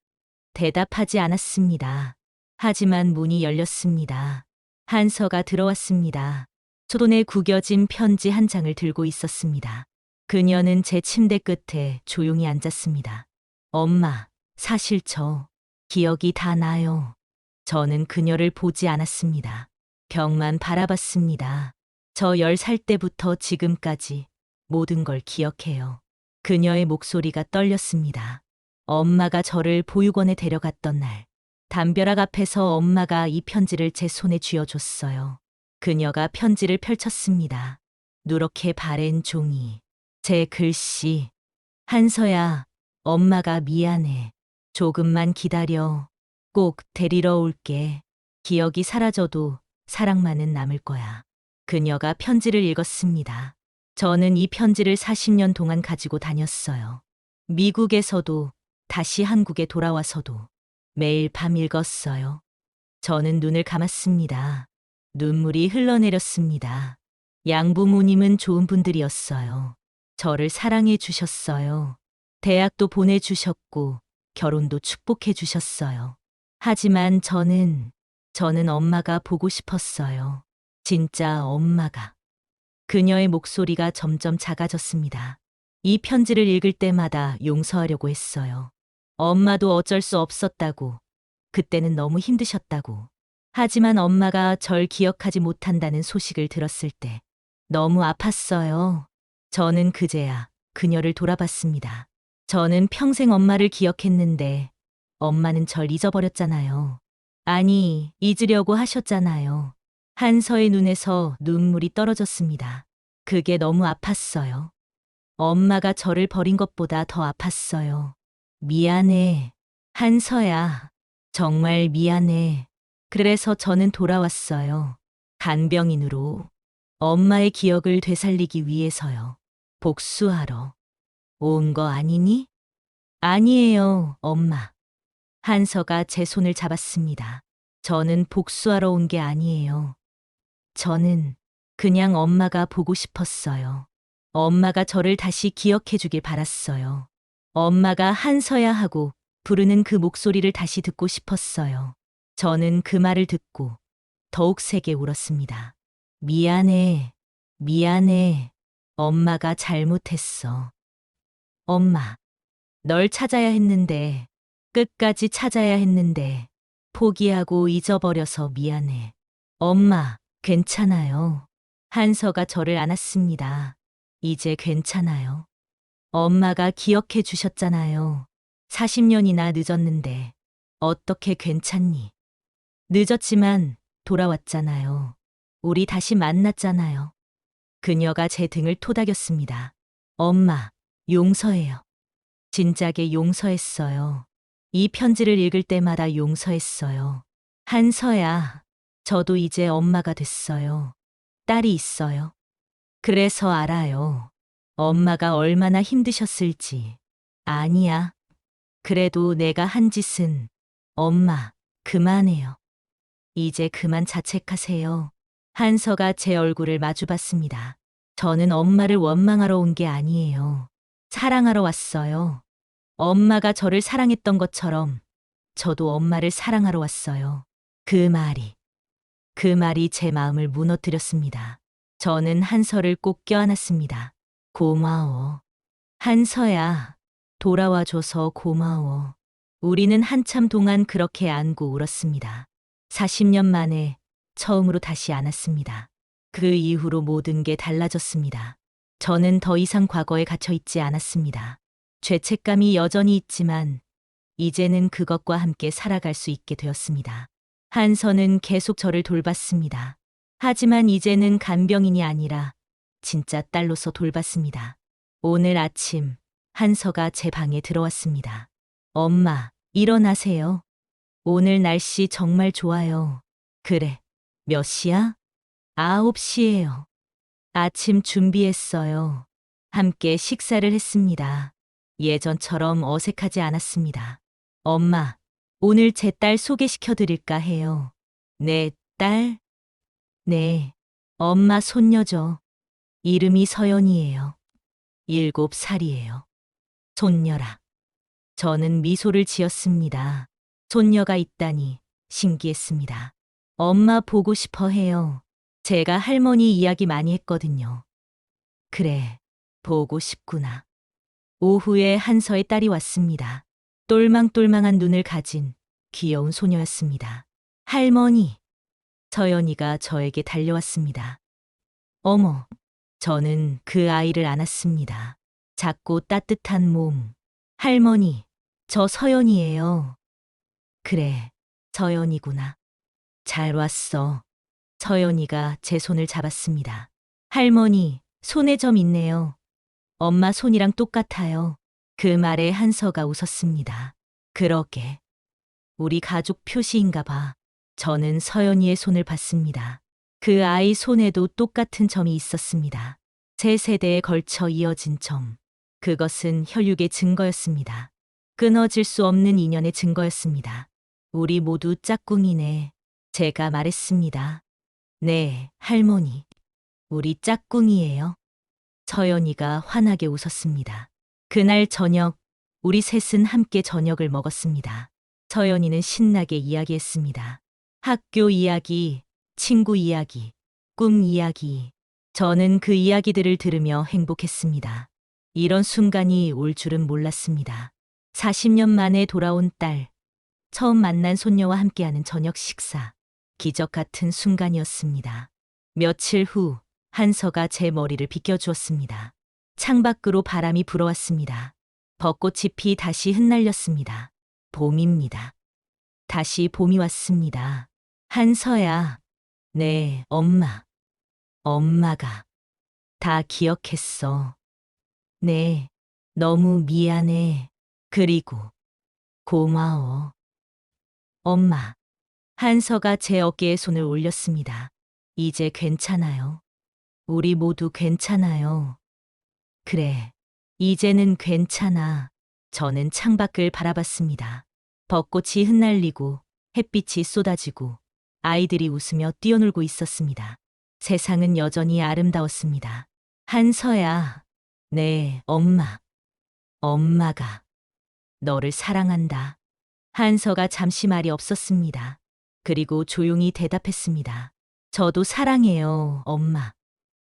대답하지 않았습니다. 하지만 문이 열렸습니다. 한서가 들어왔습니다. 손에 구겨진 편지 한 장을 들고 있었습니다. 그녀는 제 침대 끝에 조용히 앉았습니다. 엄마, 사실 저 기억이 다 나요. 저는 그녀를 보지 않았습니다. 벽만 바라봤습니다. 저 10살 때부터 지금까지 모든 걸 기억해요. 그녀의 목소리가 떨렸습니다. 엄마가 저를 보육원에 데려갔던 날, 담벼락 앞에서 엄마가 이 편지를 제 손에 쥐어줬어요. 그녀가 편지를 펼쳤습니다. 누렇게 바랜 종이, 제 글씨. 한서야, 엄마가 미안해. 조금만 기다려. 꼭 데리러 올게. 기억이 사라져도 사랑만은 남을 거야. 그녀가 편지를 읽었습니다. 저는 이 편지를 40년 동안 가지고 다녔어요. 미국에서도 다시 한국에 돌아와서도 매일 밤 읽었어요. 저는 눈을 감았습니다. 눈물이 흘러내렸습니다. 양부모님은 좋은 분들이었어요. 저를 사랑해 주셨어요. 대학도 보내주셨고 결혼도 축복해 주셨어요. 하지만 저는 엄마가 보고 싶었어요. 진짜 엄마가. 그녀의 목소리가 점점 작아졌습니다. 이 편지를 읽을 때마다 용서하려고 했어요. 엄마도 어쩔 수 없었다고. 그때는 너무 힘드셨다고. 하지만 엄마가 절 기억하지 못한다는 소식을 들었을 때 너무 아팠어요. 저는 그제야 그녀를 돌아봤습니다. 저는 평생 엄마를 기억했는데 엄마는 절 잊어버렸잖아요. 아니, 잊으려고 하셨잖아요. 한서의 눈에서 눈물이 떨어졌습니다. 그게 너무 아팠어요. 엄마가 저를 버린 것보다 더 아팠어요. 미안해. 한서야. 정말 미안해. 그래서 저는 돌아왔어요. 간병인으로. 엄마의 기억을 되살리기 위해서요. 복수하러. 온 거 아니니? 아니에요, 엄마. 한서가 제 손을 잡았습니다. 저는 복수하러 온 게 아니에요. 저는 그냥 엄마가 보고 싶었어요. 엄마가 저를 다시 기억해 주길 바랐어요. 엄마가 한서야 하고 부르는 그 목소리를 다시 듣고 싶었어요. 저는 그 말을 듣고 더욱 세게 울었습니다. 미안해, 미안해. 엄마가 잘못했어. 엄마, 널 찾아야 했는데, 끝까지 찾아야 했는데, 포기하고 잊어버려서 미안해. 엄마, 괜찮아요. 한서가 저를 안았습니다. 이제 괜찮아요. 엄마가 기억해 주셨잖아요. 40년이나 늦었는데, 어떻게 괜찮니? 늦었지만 돌아왔잖아요. 우리 다시 만났잖아요. 그녀가 제 등을 토닥였습니다. 엄마, 용서해요. 진작에 용서했어요. 이 편지를 읽을 때마다 용서했어요. 한서야, 저도 이제 엄마가 됐어요. 딸이 있어요. 그래서 알아요. 엄마가 얼마나 힘드셨을지. 아니야. 그래도 내가 한 짓은 엄마, 그만해요. 이제 그만 자책하세요. 한서가 제 얼굴을 마주봤습니다. 저는 엄마를 원망하러 온 게 아니에요. 사랑하러 왔어요. 엄마가 저를 사랑했던 것처럼 저도 엄마를 사랑하러 왔어요. 그 말이 제 마음을 무너뜨렸습니다. 저는 한서를 꼭 껴안았습니다. 고마워. 한서야, 돌아와줘서 고마워. 우리는 한참 동안 그렇게 안고 울었습니다. 40년 만에 처음으로 다시 안았습니다. 그 이후로 모든 게 달라졌습니다. 저는 더 이상 과거에 갇혀 있지 않았습니다. 죄책감이 여전히 있지만 이제는 그것과 함께 살아갈 수 있게 되었습니다. 한서는 계속 저를 돌봤습니다. 하지만 이제는 간병인이 아니라 진짜 딸로서 돌봤습니다. 오늘 아침 한서가 제 방에 들어왔습니다. 엄마, 일어나세요. 오늘 날씨 정말 좋아요. 그래, 몇 시야? 9시예요. 아침 준비했어요. 함께 식사를 했습니다. 예전처럼 어색하지 않았습니다. 엄마, 오늘 제 딸 소개시켜 드릴까 해요. 내 딸? 네. 엄마 손녀죠. 이름이 서연이에요. 7살이에요. 손녀라. 저는 미소를 지었습니다. 손녀가 있다니 신기했습니다. 엄마 보고 싶어 해요. 제가 할머니 이야기 많이 했거든요. 그래, 보고 싶구나. 오후에 한서의 딸이 왔습니다. 똘망똘망한 눈을 가진 귀여운 소녀였습니다. 할머니, 서연이가 저에게 달려왔습니다. 어머, 저는 그 아이를 안았습니다. 작고 따뜻한 몸. 할머니, 저 서연이에요. 그래, 서연이구나. 잘 왔어. 서연이가 제 손을 잡았습니다. 할머니, 손에 점 있네요. 엄마 손이랑 똑같아요. 그 말에 한서가 웃었습니다. 그러게. 우리 가족 표시인가 봐. 저는 서연이의 손을 봤습니다. 그 아이 손에도 똑같은 점이 있었습니다. 세 세대에 걸쳐 이어진 점. 그것은 혈육의 증거였습니다. 끊어질 수 없는 인연의 증거였습니다. 우리 모두 짝꿍이네. 제가 말했습니다. 네, 할머니. 우리 짝꿍이에요. 서연이가 환하게 웃었습니다. 그날 저녁, 우리 셋은 함께 저녁을 먹었습니다. 서연이는 신나게 이야기했습니다. 학교 이야기, 친구 이야기, 꿈 이야기. 저는 그 이야기들을 들으며 행복했습니다. 이런 순간이 올 줄은 몰랐습니다. 40년 만에 돌아온 딸, 처음 만난 손녀와 함께하는 저녁 식사. 기적 같은 순간이었습니다. 며칠 후, 한서가 제 머리를 빗겨주었습니다. 창밖으로 바람이 불어왔습니다. 벚꽃잎이 다시 흩날렸습니다. 봄입니다. 다시 봄이 왔습니다. 한서야. 네, 엄마. 엄마가 다 기억했어. 네, 너무 미안해. 그리고 고마워. 엄마. 한서가 제 어깨에 손을 올렸습니다. 이제 괜찮아요. 우리 모두 괜찮아요. 그래, 이제는 괜찮아. 저는 창밖을 바라봤습니다. 벚꽃이 흩날리고 햇빛이 쏟아지고 아이들이 웃으며 뛰어놀고 있었습니다. 세상은 여전히 아름다웠습니다. 한서야. 네, 엄마. 엄마가 너를 사랑한다. 한서가 잠시 말이 없었습니다. 그리고 조용히 대답했습니다. 저도 사랑해요, 엄마.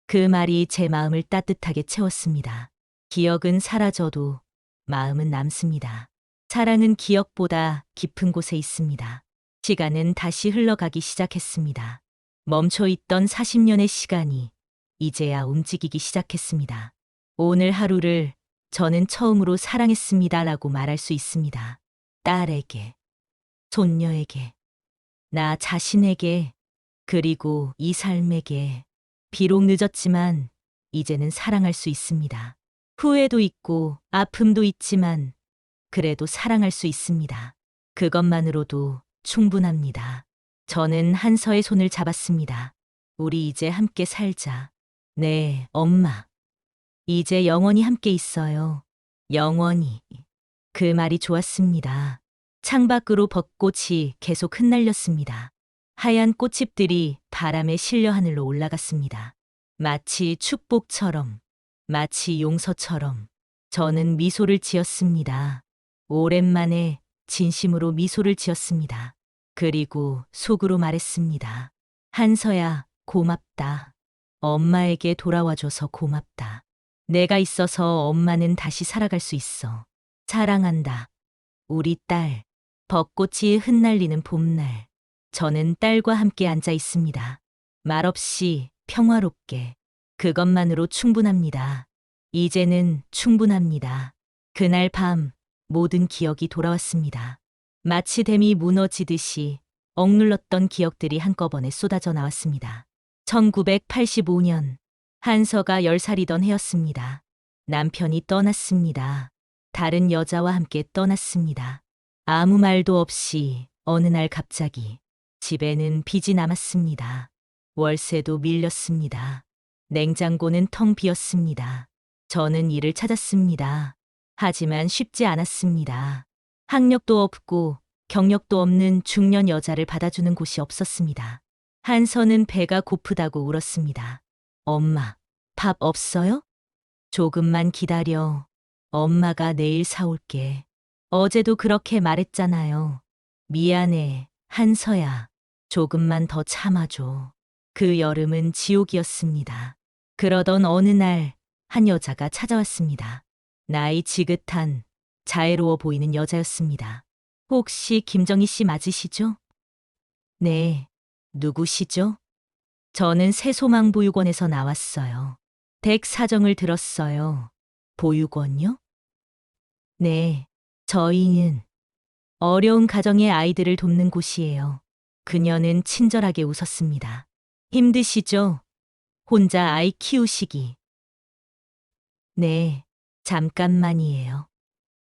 그 말이 제 마음을 따뜻하게 채웠습니다. 기억은 사라져도 마음은 남습니다. 사랑은 기억보다 깊은 곳에 있습니다. 시간은 다시 흘러가기 시작했습니다. 멈춰있던 40년의 시간이 이제야 움직이기 시작했습니다. 오늘 하루를 저는 처음으로 사랑했습니다라고 말할 수 있습니다. 딸에게, 손녀에게, 나 자신에게, 그리고 이 삶에게. 비록 늦었지만 이제는 사랑할 수 있습니다. 후회도 있고 아픔도 있지만 그래도 사랑할 수 있습니다. 그것만으로도 충분합니다. 저는 한서의 손을 잡았습니다. 우리 이제 함께 살자. 네, 엄마. 이제 영원히 함께 있어요. 영원히. 그 말이 좋았습니다. 창밖으로 벚꽃이 계속 흩날렸습니다. 하얀 꽃잎들이 바람에 실려 하늘로 올라갔습니다. 마치 축복처럼, 마치 용서처럼. 저는 미소를 지었습니다. 오랜만에 진심으로 미소를 지었습니다. 그리고 속으로 말했습니다. 한서야, 고맙다. 엄마에게 돌아와줘서 고맙다. 내가 있어서 엄마는 다시 살아갈 수 있어. 사랑한다. 우리 딸. 벚꽃이 흩날리는 봄날. 저는 딸과 함께 앉아 있습니다. 말없이 평화롭게. 그것만으로 충분합니다. 이제는 충분합니다. 그날 밤 모든 기억이 돌아왔습니다. 마치 댐이 무너지듯이 억눌렀던 기억들이 한꺼번에 쏟아져 나왔습니다. 1985년 한서가 10살이던 해였습니다. 남편이 떠났습니다. 다른 여자와 함께 떠났습니다. 아무 말도 없이 어느 날 갑자기 집에는 빚이 남았습니다. 월세도 밀렸습니다. 냉장고는 텅 비었습니다. 저는 일을 찾았습니다. 하지만 쉽지 않았습니다. 학력도 없고 경력도 없는 중년 여자를 받아주는 곳이 없었습니다. 한서는 배가 고프다고 울었습니다. 엄마, 밥 없어요? 조금만 기다려. 엄마가 내일 사올게. 어제도 그렇게 말했잖아요. 미안해, 한서야. 조금만 더 참아줘. 그 여름은 지옥이었습니다. 그러던 어느 날, 한 여자가 찾아왔습니다. 나이 지긋한, 자애로워 보이는 여자였습니다. 혹시 김정희 씨 맞으시죠? 네. 누구시죠? 저는 새소망보육원에서 나왔어요. 댁 사정을 들었어요. 보육원요? 네. 저희는 어려운 가정의 아이들을 돕는 곳이에요. 그녀는 친절하게 웃었습니다. 힘드시죠? 혼자 아이 키우시기. 네. 잠깐만이에요.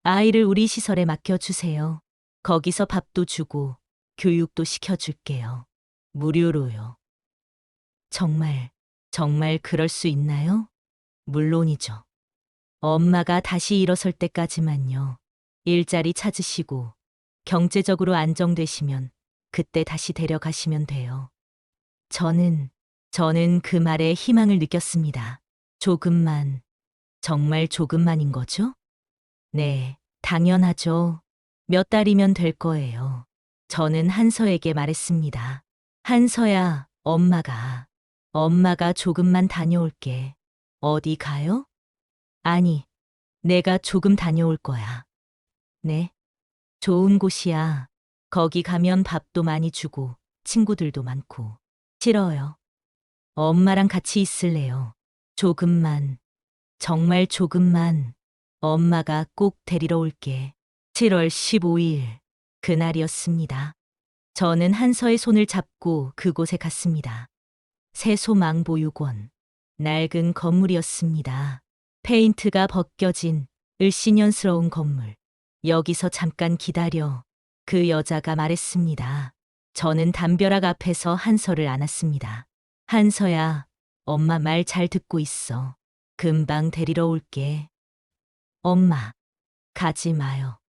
아이를 우리 시설에 맡겨주세요. 거기서 밥도 주고 교육도 시켜줄게요. 무료로요. 정말 그럴 수 있나요? 물론이죠. 엄마가 다시 일어설 때까지만요. 일자리 찾으시고 경제적으로 안정되시면 그때 다시 데려가시면 돼요. 저는 그 말에 희망을 느꼈습니다. 조금만, 정말 조금만인 거죠? 네, 당연하죠. 몇 달이면 될 거예요. 저는 한서에게 말했습니다. 한서야, 엄마가 조금만 다녀올게. 어디 가요? 아니, 내가 조금 다녀올 거야. 네, 좋은 곳이야. 거기 가면 밥도 많이 주고 친구들도 많고. 싫어요. 엄마랑 같이 있을래요. 조금만, 정말 조금만. 엄마가 꼭 데리러 올게. 7월 15일, 그날이었습니다. 저는 한서의 손을 잡고 그곳에 갔습니다. 새소망보육원. 낡은 건물이었습니다. 페인트가 벗겨진 을씨년스러운 건물. 여기서 잠깐 기다려. 그 여자가 말했습니다. 저는 담벼락 앞에서 한서를 안았습니다. 한서야, 엄마 말 잘 듣고 있어. 금방 데리러 올게. 엄마, 가지 마요.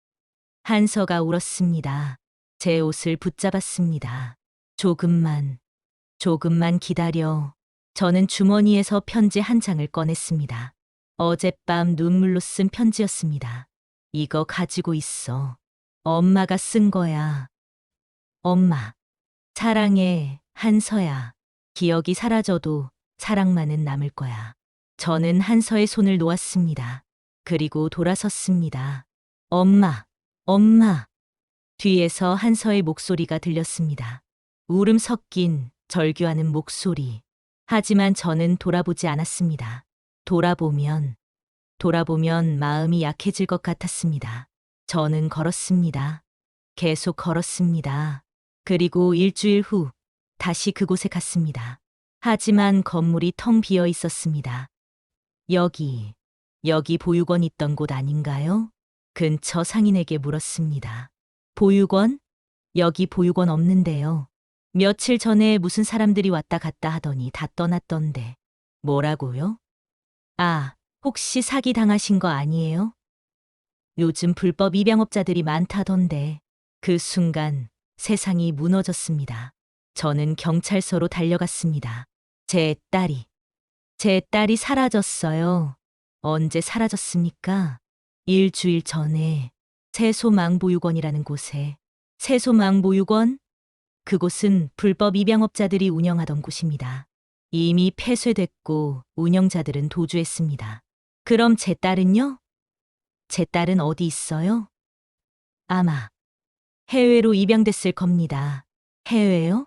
한서가 울었습니다. 제 옷을 붙잡았습니다. 조금만 기다려. 저는 주머니에서 편지 한 장을 꺼냈습니다. 어젯밤 눈물로 쓴 편지였습니다. 이거 가지고 있어. 엄마가 쓴 거야. 엄마, 사랑해, 한서야. 기억이 사라져도 사랑만은 남을 거야. 저는 한서의 손을 놓았습니다. 그리고 돌아섰습니다. 엄마. 뒤에서 한서의 목소리가 들렸습니다. 울음 섞인 절규하는 목소리. 하지만 저는 돌아보지 않았습니다. 돌아보면 마음이 약해질 것 같았습니다. 저는 걸었습니다. 계속 걸었습니다. 그리고 일주일 후 다시 그곳에 갔습니다. 하지만 건물이 텅 비어 있었습니다. 여기 보육원 있던 곳 아닌가요? 근처 상인에게 물었습니다. 보육원? 여기 보육원 없는데요. 며칠 전에 무슨 사람들이 왔다 갔다 하더니 다 떠났던데. 뭐라고요? 아, 혹시 사기 당하신 거 아니에요? 요즘 불법 입양업자들이 많다던데. 그 순간 세상이 무너졌습니다. 저는 경찰서로 달려갔습니다. 제 딸이 사라졌어요. 언제 사라졌습니까? 일주일 전에 새소망보육원이라는 곳에. 새소망보육원? 그곳은 불법 입양업자들이 운영하던 곳입니다. 이미 폐쇄됐고 운영자들은 도주했습니다. 그럼 제 딸은요? 제 딸은 어디 있어요? 아마 해외로 입양됐을 겁니다. 해외요?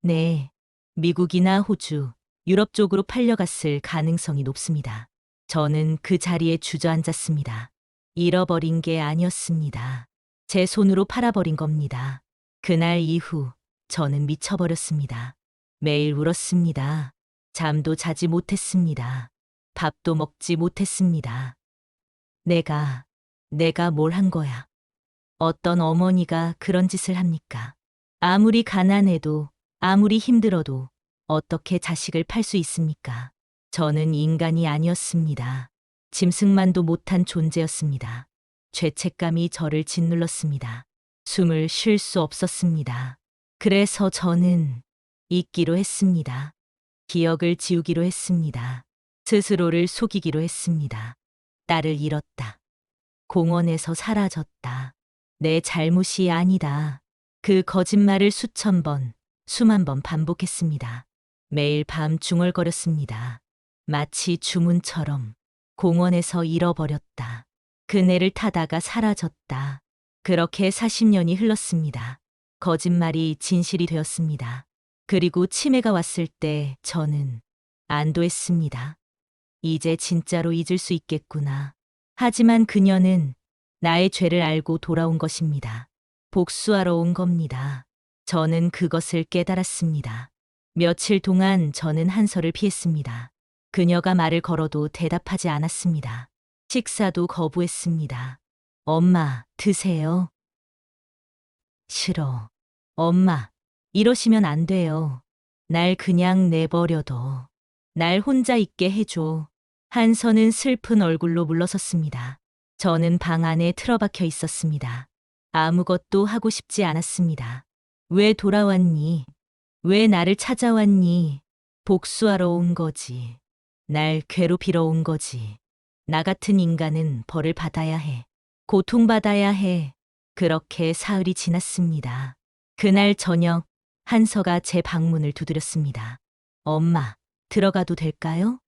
네. 미국이나 호주, 유럽 쪽으로 팔려갔을 가능성이 높습니다. 저는 그 자리에 주저앉았습니다. 잃어버린 게 아니었습니다. 제 손으로 팔아버린 겁니다. 그날 이후 저는 미쳐버렸습니다. 매일 울었습니다. 잠도 자지 못했습니다. 밥도 먹지 못했습니다. 내가 뭘 한 거야. 어떤 어머니가 그런 짓을 합니까? 아무리 가난해도, 아무리 힘들어도 어떻게 자식을 팔 수 있습니까? 저는 인간이 아니었습니다. 짐승만도 못한 존재였습니다. 죄책감이 저를 짓눌렀습니다. 숨을 쉴 수 없었습니다. 그래서 저는 잊기로 했습니다. 기억을 지우기로 했습니다. 스스로를 속이기로 했습니다. 딸을 잃었다. 공원에서 사라졌다. 내 잘못이 아니다. 그 거짓말을 수천 번, 수만 번 반복했습니다. 매일 밤 중얼거렸습니다. 마치 주문처럼 공원에서 잃어버렸다. 그네를 타다가 사라졌다. 그렇게 40년이 흘렀습니다. 거짓말이 진실이 되었습니다. 그리고 치매가 왔을 때 저는 안도했습니다. 이제 진짜로 잊을 수 있겠구나. 하지만 그녀는 나의 죄를 알고 돌아온 것입니다. 복수하러 온 겁니다. 저는 그것을 깨달았습니다. 며칠 동안 저는 한서를 피했습니다. 그녀가 말을 걸어도 대답하지 않았습니다. 식사도 거부했습니다. 엄마, 드세요. 싫어. 엄마, 이러시면 안 돼요. 날 그냥 내버려둬. 날 혼자 있게 해줘. 한서는 슬픈 얼굴로 물러섰습니다. 저는 방 안에 틀어박혀 있었습니다. 아무것도 하고 싶지 않았습니다. 왜 돌아왔니? 왜 나를 찾아왔니? 복수하러 온 거지. 날 괴롭히러 온 거지. 나 같은 인간은 벌을 받아야 해. 고통받아야 해. 그렇게 사흘이 지났습니다. 그날 저녁, 한서가 제 방문을 두드렸습니다. 엄마, 들어가도 될까요?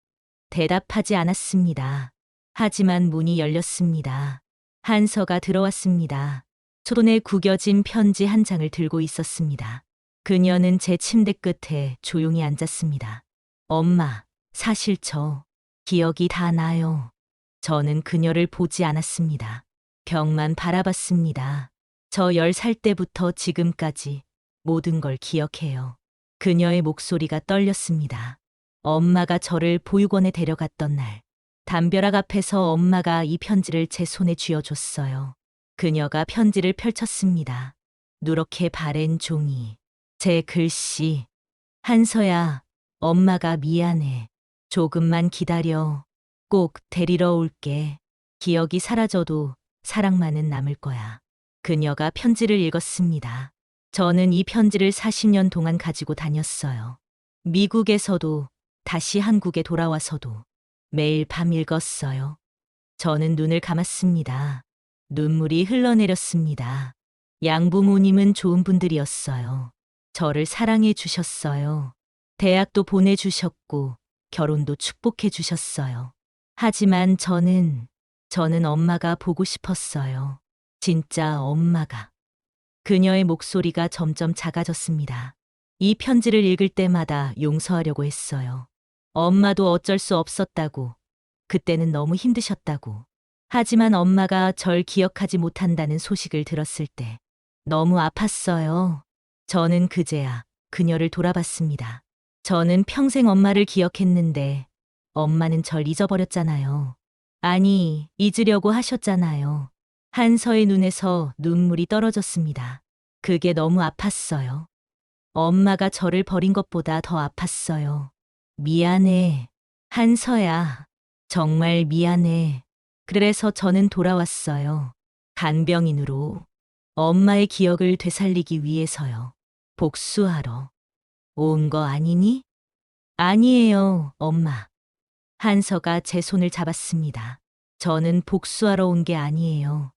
대답하지 않았습니다. 하지만 문이 열렸습니다. 한서가 들어왔습니다. 손에 구겨진 편지 한 장을 들고 있었습니다. 그녀는 제 침대 끝에 조용히 앉았습니다. 엄마, 사실 저 기억이 다 나요. 저는 그녀를 보지 않았습니다. 벽만 바라봤습니다. 저 10살 때부터 지금까지 모든 걸 기억해요. 그녀의 목소리가 떨렸습니다. 엄마가 저를 보육원에 데려갔던 날, 담벼락 앞에서 엄마가 이 편지를 제 손에 쥐어줬어요. 그녀가 편지를 펼쳤습니다. 누렇게 바랜 종이, 제 글씨. 한서야, 엄마가 미안해. 조금만 기다려. 꼭 데리러 올게. 기억이 사라져도 사랑만은 남을 거야. 그녀가 편지를 읽었습니다. 저는 이 편지를 40년 동안 가지고 다녔어요. 미국에서도 다시 한국에 돌아와서도 매일 밤 읽었어요. 저는 눈을 감았습니다. 눈물이 흘러내렸습니다. 양부모님은 좋은 분들이었어요. 저를 사랑해 주셨어요. 대학도 보내주셨고 결혼도 축복해 주셨어요. 하지만 저는 엄마가 보고 싶었어요. 진짜 엄마가. 그녀의 목소리가 점점 작아졌습니다. 이 편지를 읽을 때마다 용서하려고 했어요. 엄마도 어쩔 수 없었다고. 그때는 너무 힘드셨다고. 하지만 엄마가 절 기억하지 못한다는 소식을 들었을 때 너무 아팠어요. 저는 그제야 그녀를 돌아봤습니다. 저는 평생 엄마를 기억했는데 엄마는 절 잊어버렸잖아요. 아니, 잊으려고 하셨잖아요. 한서의 눈에서 눈물이 떨어졌습니다. 그게 너무 아팠어요. 엄마가 저를 버린 것보다 더 아팠어요. 미안해. 한서야. 정말 미안해. 그래서 저는 돌아왔어요. 간병인으로. 엄마의 기억을 되살리기 위해서요. 복수하러. 온 거 아니니? 아니에요, 엄마. 한서가 제 손을 잡았습니다. 저는 복수하러 온 게 아니에요.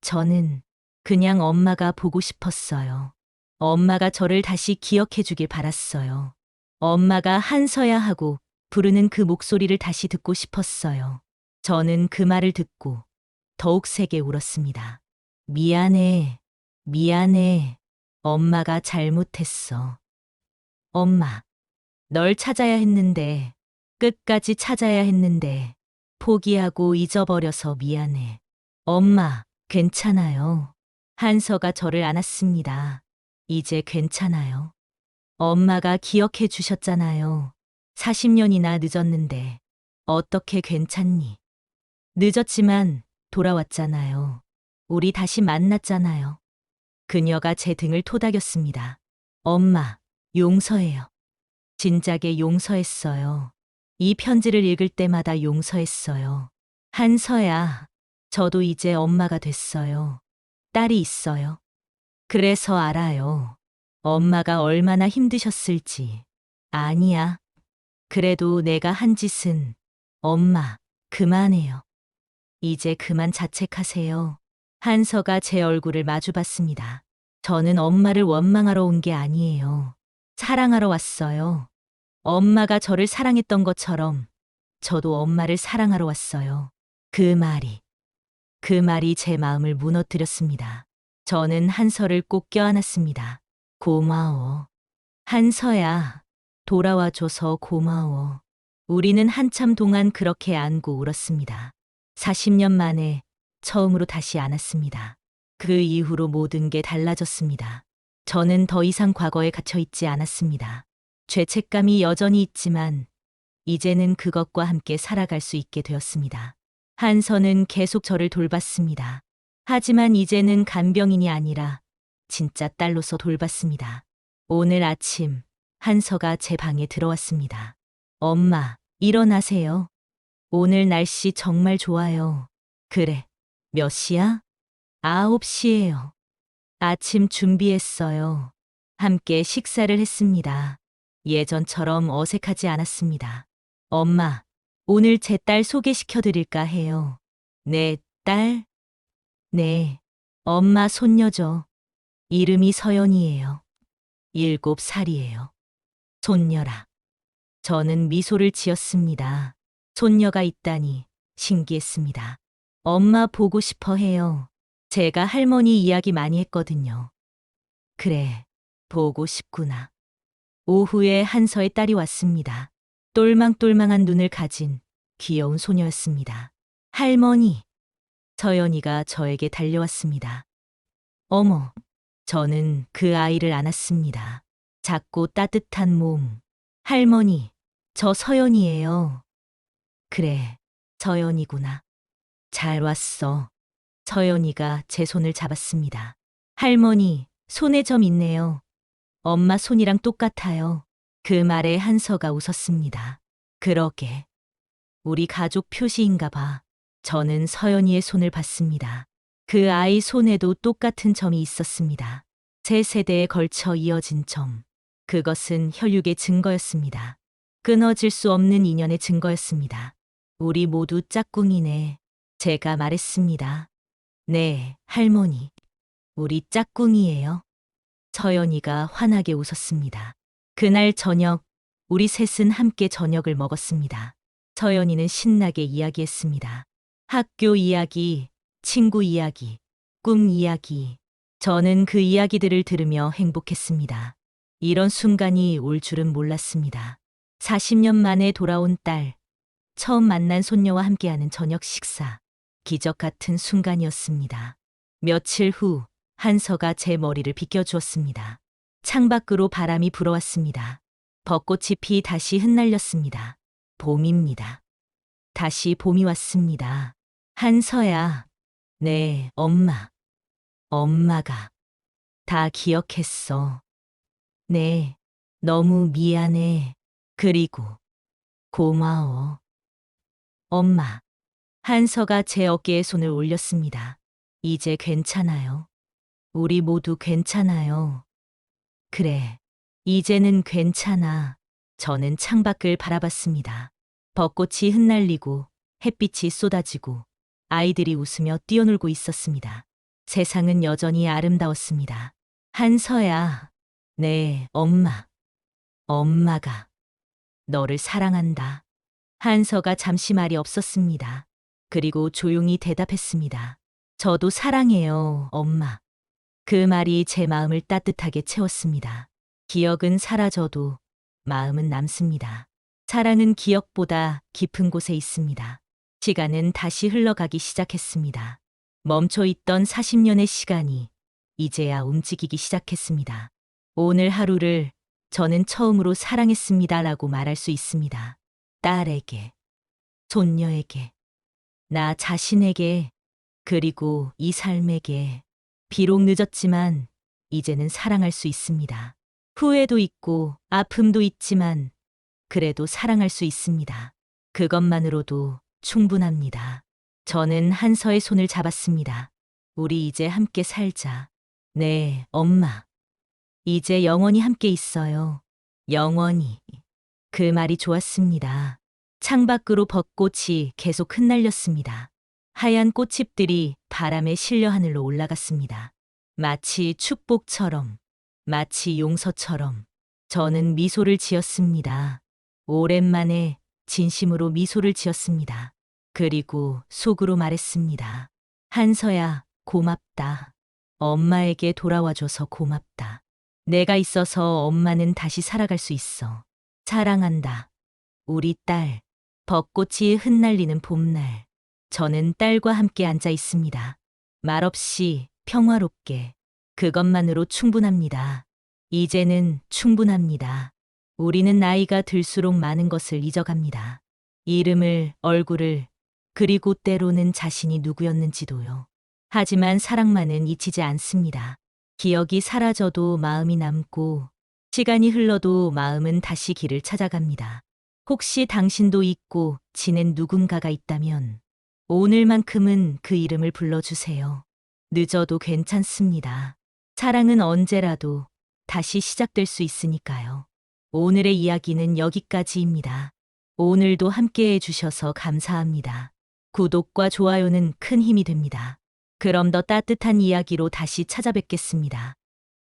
저는 그냥 엄마가 보고 싶었어요. 엄마가 저를 다시 기억해 주길 바랐어요. 엄마가 한서야 하고 부르는 그 목소리를 다시 듣고 싶었어요. 저는 그 말을 듣고 더욱 세게 울었습니다. 미안해, 미안해. 엄마가 잘못했어. 엄마, 널 찾아야 했는데, 끝까지 찾아야 했는데, 포기하고 잊어버려서 미안해. 엄마, 괜찮아요. 한서가 저를 안았습니다. 이제 괜찮아요. 엄마가 기억해 주셨잖아요. 40년이나 늦었는데, 어떻게 괜찮니? 늦었지만 돌아왔잖아요. 우리 다시 만났잖아요. 그녀가 제 등을 토닥였습니다. 엄마, 용서해요. 진작에 용서했어요. 이 편지를 읽을 때마다 용서했어요. 한서야, 저도 이제 엄마가 됐어요. 딸이 있어요. 그래서 알아요. 엄마가 얼마나 힘드셨을지. 아니야. 그래도 내가 한 짓은 엄마, 그만해요. 이제 그만 자책하세요. 한서가 제 얼굴을 마주봤습니다. 저는 엄마를 원망하러 온 게 아니에요. 사랑하러 왔어요. 엄마가 저를 사랑했던 것처럼 저도 엄마를 사랑하러 왔어요. 그 말이 제 마음을 무너뜨렸습니다. 저는 한서를 꼭 껴안았습니다. 고마워. 한서야, 돌아와줘서 고마워. 우리는 한참 동안 그렇게 안고 울었습니다. 40년 만에 처음으로 다시 안았습니다. 그 이후로 모든 게 달라졌습니다. 저는 더 이상 과거에 갇혀 있지 않았습니다. 죄책감이 여전히 있지만 이제는 그것과 함께 살아갈 수 있게 되었습니다. 한서는 계속 저를 돌봤습니다. 하지만 이제는 간병인이 아니라 진짜 딸로서 돌봤습니다. 오늘 아침 한서가 제 방에 들어왔습니다. 엄마, 일어나세요. 오늘 날씨 정말 좋아요. 그래, 몇 시야? 9시예요. 아침 준비했어요. 함께 식사를 했습니다. 예전처럼 어색하지 않았습니다. 엄마, 오늘 제 딸 소개시켜 드릴까 해요. 내 딸? 네, 엄마 손녀죠. 이름이 서연이에요. 7살이에요. 손녀라. 저는 미소를 지었습니다. 손녀가 있다니 신기했습니다. 엄마 보고 싶어 해요. 제가 할머니 이야기 많이 했거든요. 그래, 보고 싶구나. 오후에 한서의 딸이 왔습니다. 똘망똘망한 눈을 가진 귀여운 소녀였습니다. 할머니, 서연이가 저에게 달려왔습니다. 어머, 저는 그 아이를 안았습니다. 작고 따뜻한 몸. 할머니, 저 서연이에요. 그래, 서연이구나. 잘 왔어. 서연이가 제 손을 잡았습니다. 할머니, 손에 점 있네요. 엄마 손이랑 똑같아요. 그 말에 한서가 웃었습니다. 그러게. 우리 가족 표시인가 봐. 저는 서연이의 손을 봤습니다. 그 아이 손에도 똑같은 점이 있었습니다. 세 세대에 걸쳐 이어진 점. 그것은 혈육의 증거였습니다. 끊어질 수 없는 인연의 증거였습니다. 우리 모두 짝꿍이네. 제가 말했습니다. 네, 할머니. 우리 짝꿍이에요. 서연이가 환하게 웃었습니다. 그날 저녁, 우리 셋은 함께 저녁을 먹었습니다. 서연이는 신나게 이야기했습니다. 학교 이야기, 친구 이야기, 꿈 이야기. 저는 그 이야기들을 들으며 행복했습니다. 이런 순간이 올 줄은 몰랐습니다. 40년 만에 돌아온 딸, 처음 만난 손녀와 함께하는 저녁 식사. 기적 같은 순간이었습니다. 며칠 후, 한서가 제 머리를 빗겨주었습니다. 창밖으로 바람이 불어왔습니다. 벚꽃잎이 다시 흩날렸습니다. 봄입니다. 다시 봄이 왔습니다. 한서야. 네, 엄마. 엄마가 다 기억했어. 네, 너무 미안해. 그리고 고마워. 엄마. 한서가 제 어깨에 손을 올렸습니다. 이제 괜찮아요. 우리 모두 괜찮아요. 그래, 이제는 괜찮아. 저는 창밖을 바라봤습니다. 벚꽃이 흩날리고 햇빛이 쏟아지고 아이들이 웃으며 뛰어놀고 있었습니다. 세상은 여전히 아름다웠습니다. 한서야. 네, 엄마. 엄마가 너를 사랑한다. 한서가 잠시 말이 없었습니다. 그리고 조용히 대답했습니다. 저도 사랑해요, 엄마. 그 말이 제 마음을 따뜻하게 채웠습니다. 기억은 사라져도 마음은 남습니다. 사랑은 기억보다 깊은 곳에 있습니다. 시간은 다시 흘러가기 시작했습니다. 멈춰 있던 40년의 시간이 이제야 움직이기 시작했습니다. 오늘 하루를 저는 처음으로 사랑했습니다라고 말할 수 있습니다. 딸에게, 손녀에게, 나 자신에게, 그리고 이 삶에게. 비록 늦었지만 이제는 사랑할 수 있습니다. 후회도 있고 아픔도 있지만 그래도 사랑할 수 있습니다. 그것만으로도 충분합니다. 저는 한서의 손을 잡았습니다. 우리 이제 함께 살자. 네, 엄마. 이제 영원히 함께 있어요. 영원히. 그 말이 좋았습니다. 창밖으로 벚꽃이 계속 흩날렸습니다. 하얀 꽃잎들이 바람에 실려 하늘로 올라갔습니다. 마치 축복처럼, 마치 용서처럼 저는 미소를 지었습니다. 오랜만에 진심으로 미소를 지었습니다. 그리고 속으로 말했습니다. 한서야, 고맙다. 엄마에게 돌아와줘서 고맙다. 내가 있어서 엄마는 다시 살아갈 수 있어. 사랑한다. 우리 딸. 벚꽃이 흩날리는 봄날. 저는 딸과 함께 앉아 있습니다. 말없이 평화롭게. 그것만으로 충분합니다. 이제는 충분합니다. 우리는 나이가 들수록 많은 것을 잊어갑니다. 이름을, 얼굴을, 그리고 때로는 자신이 누구였는지도요. 하지만 사랑만은 잊히지 않습니다. 기억이 사라져도 마음이 남고, 시간이 흘러도 마음은 다시 길을 찾아갑니다. 혹시 당신도 잊고 지낸 누군가가 있다면, 오늘만큼은 그 이름을 불러주세요. 늦어도 괜찮습니다. 사랑은 언제라도 다시 시작될 수 있으니까요. 오늘의 이야기는 여기까지입니다. 오늘도 함께 해주셔서 감사합니다. 구독과 좋아요는 큰 힘이 됩니다. 그럼 더 따뜻한 이야기로 다시 찾아뵙겠습니다.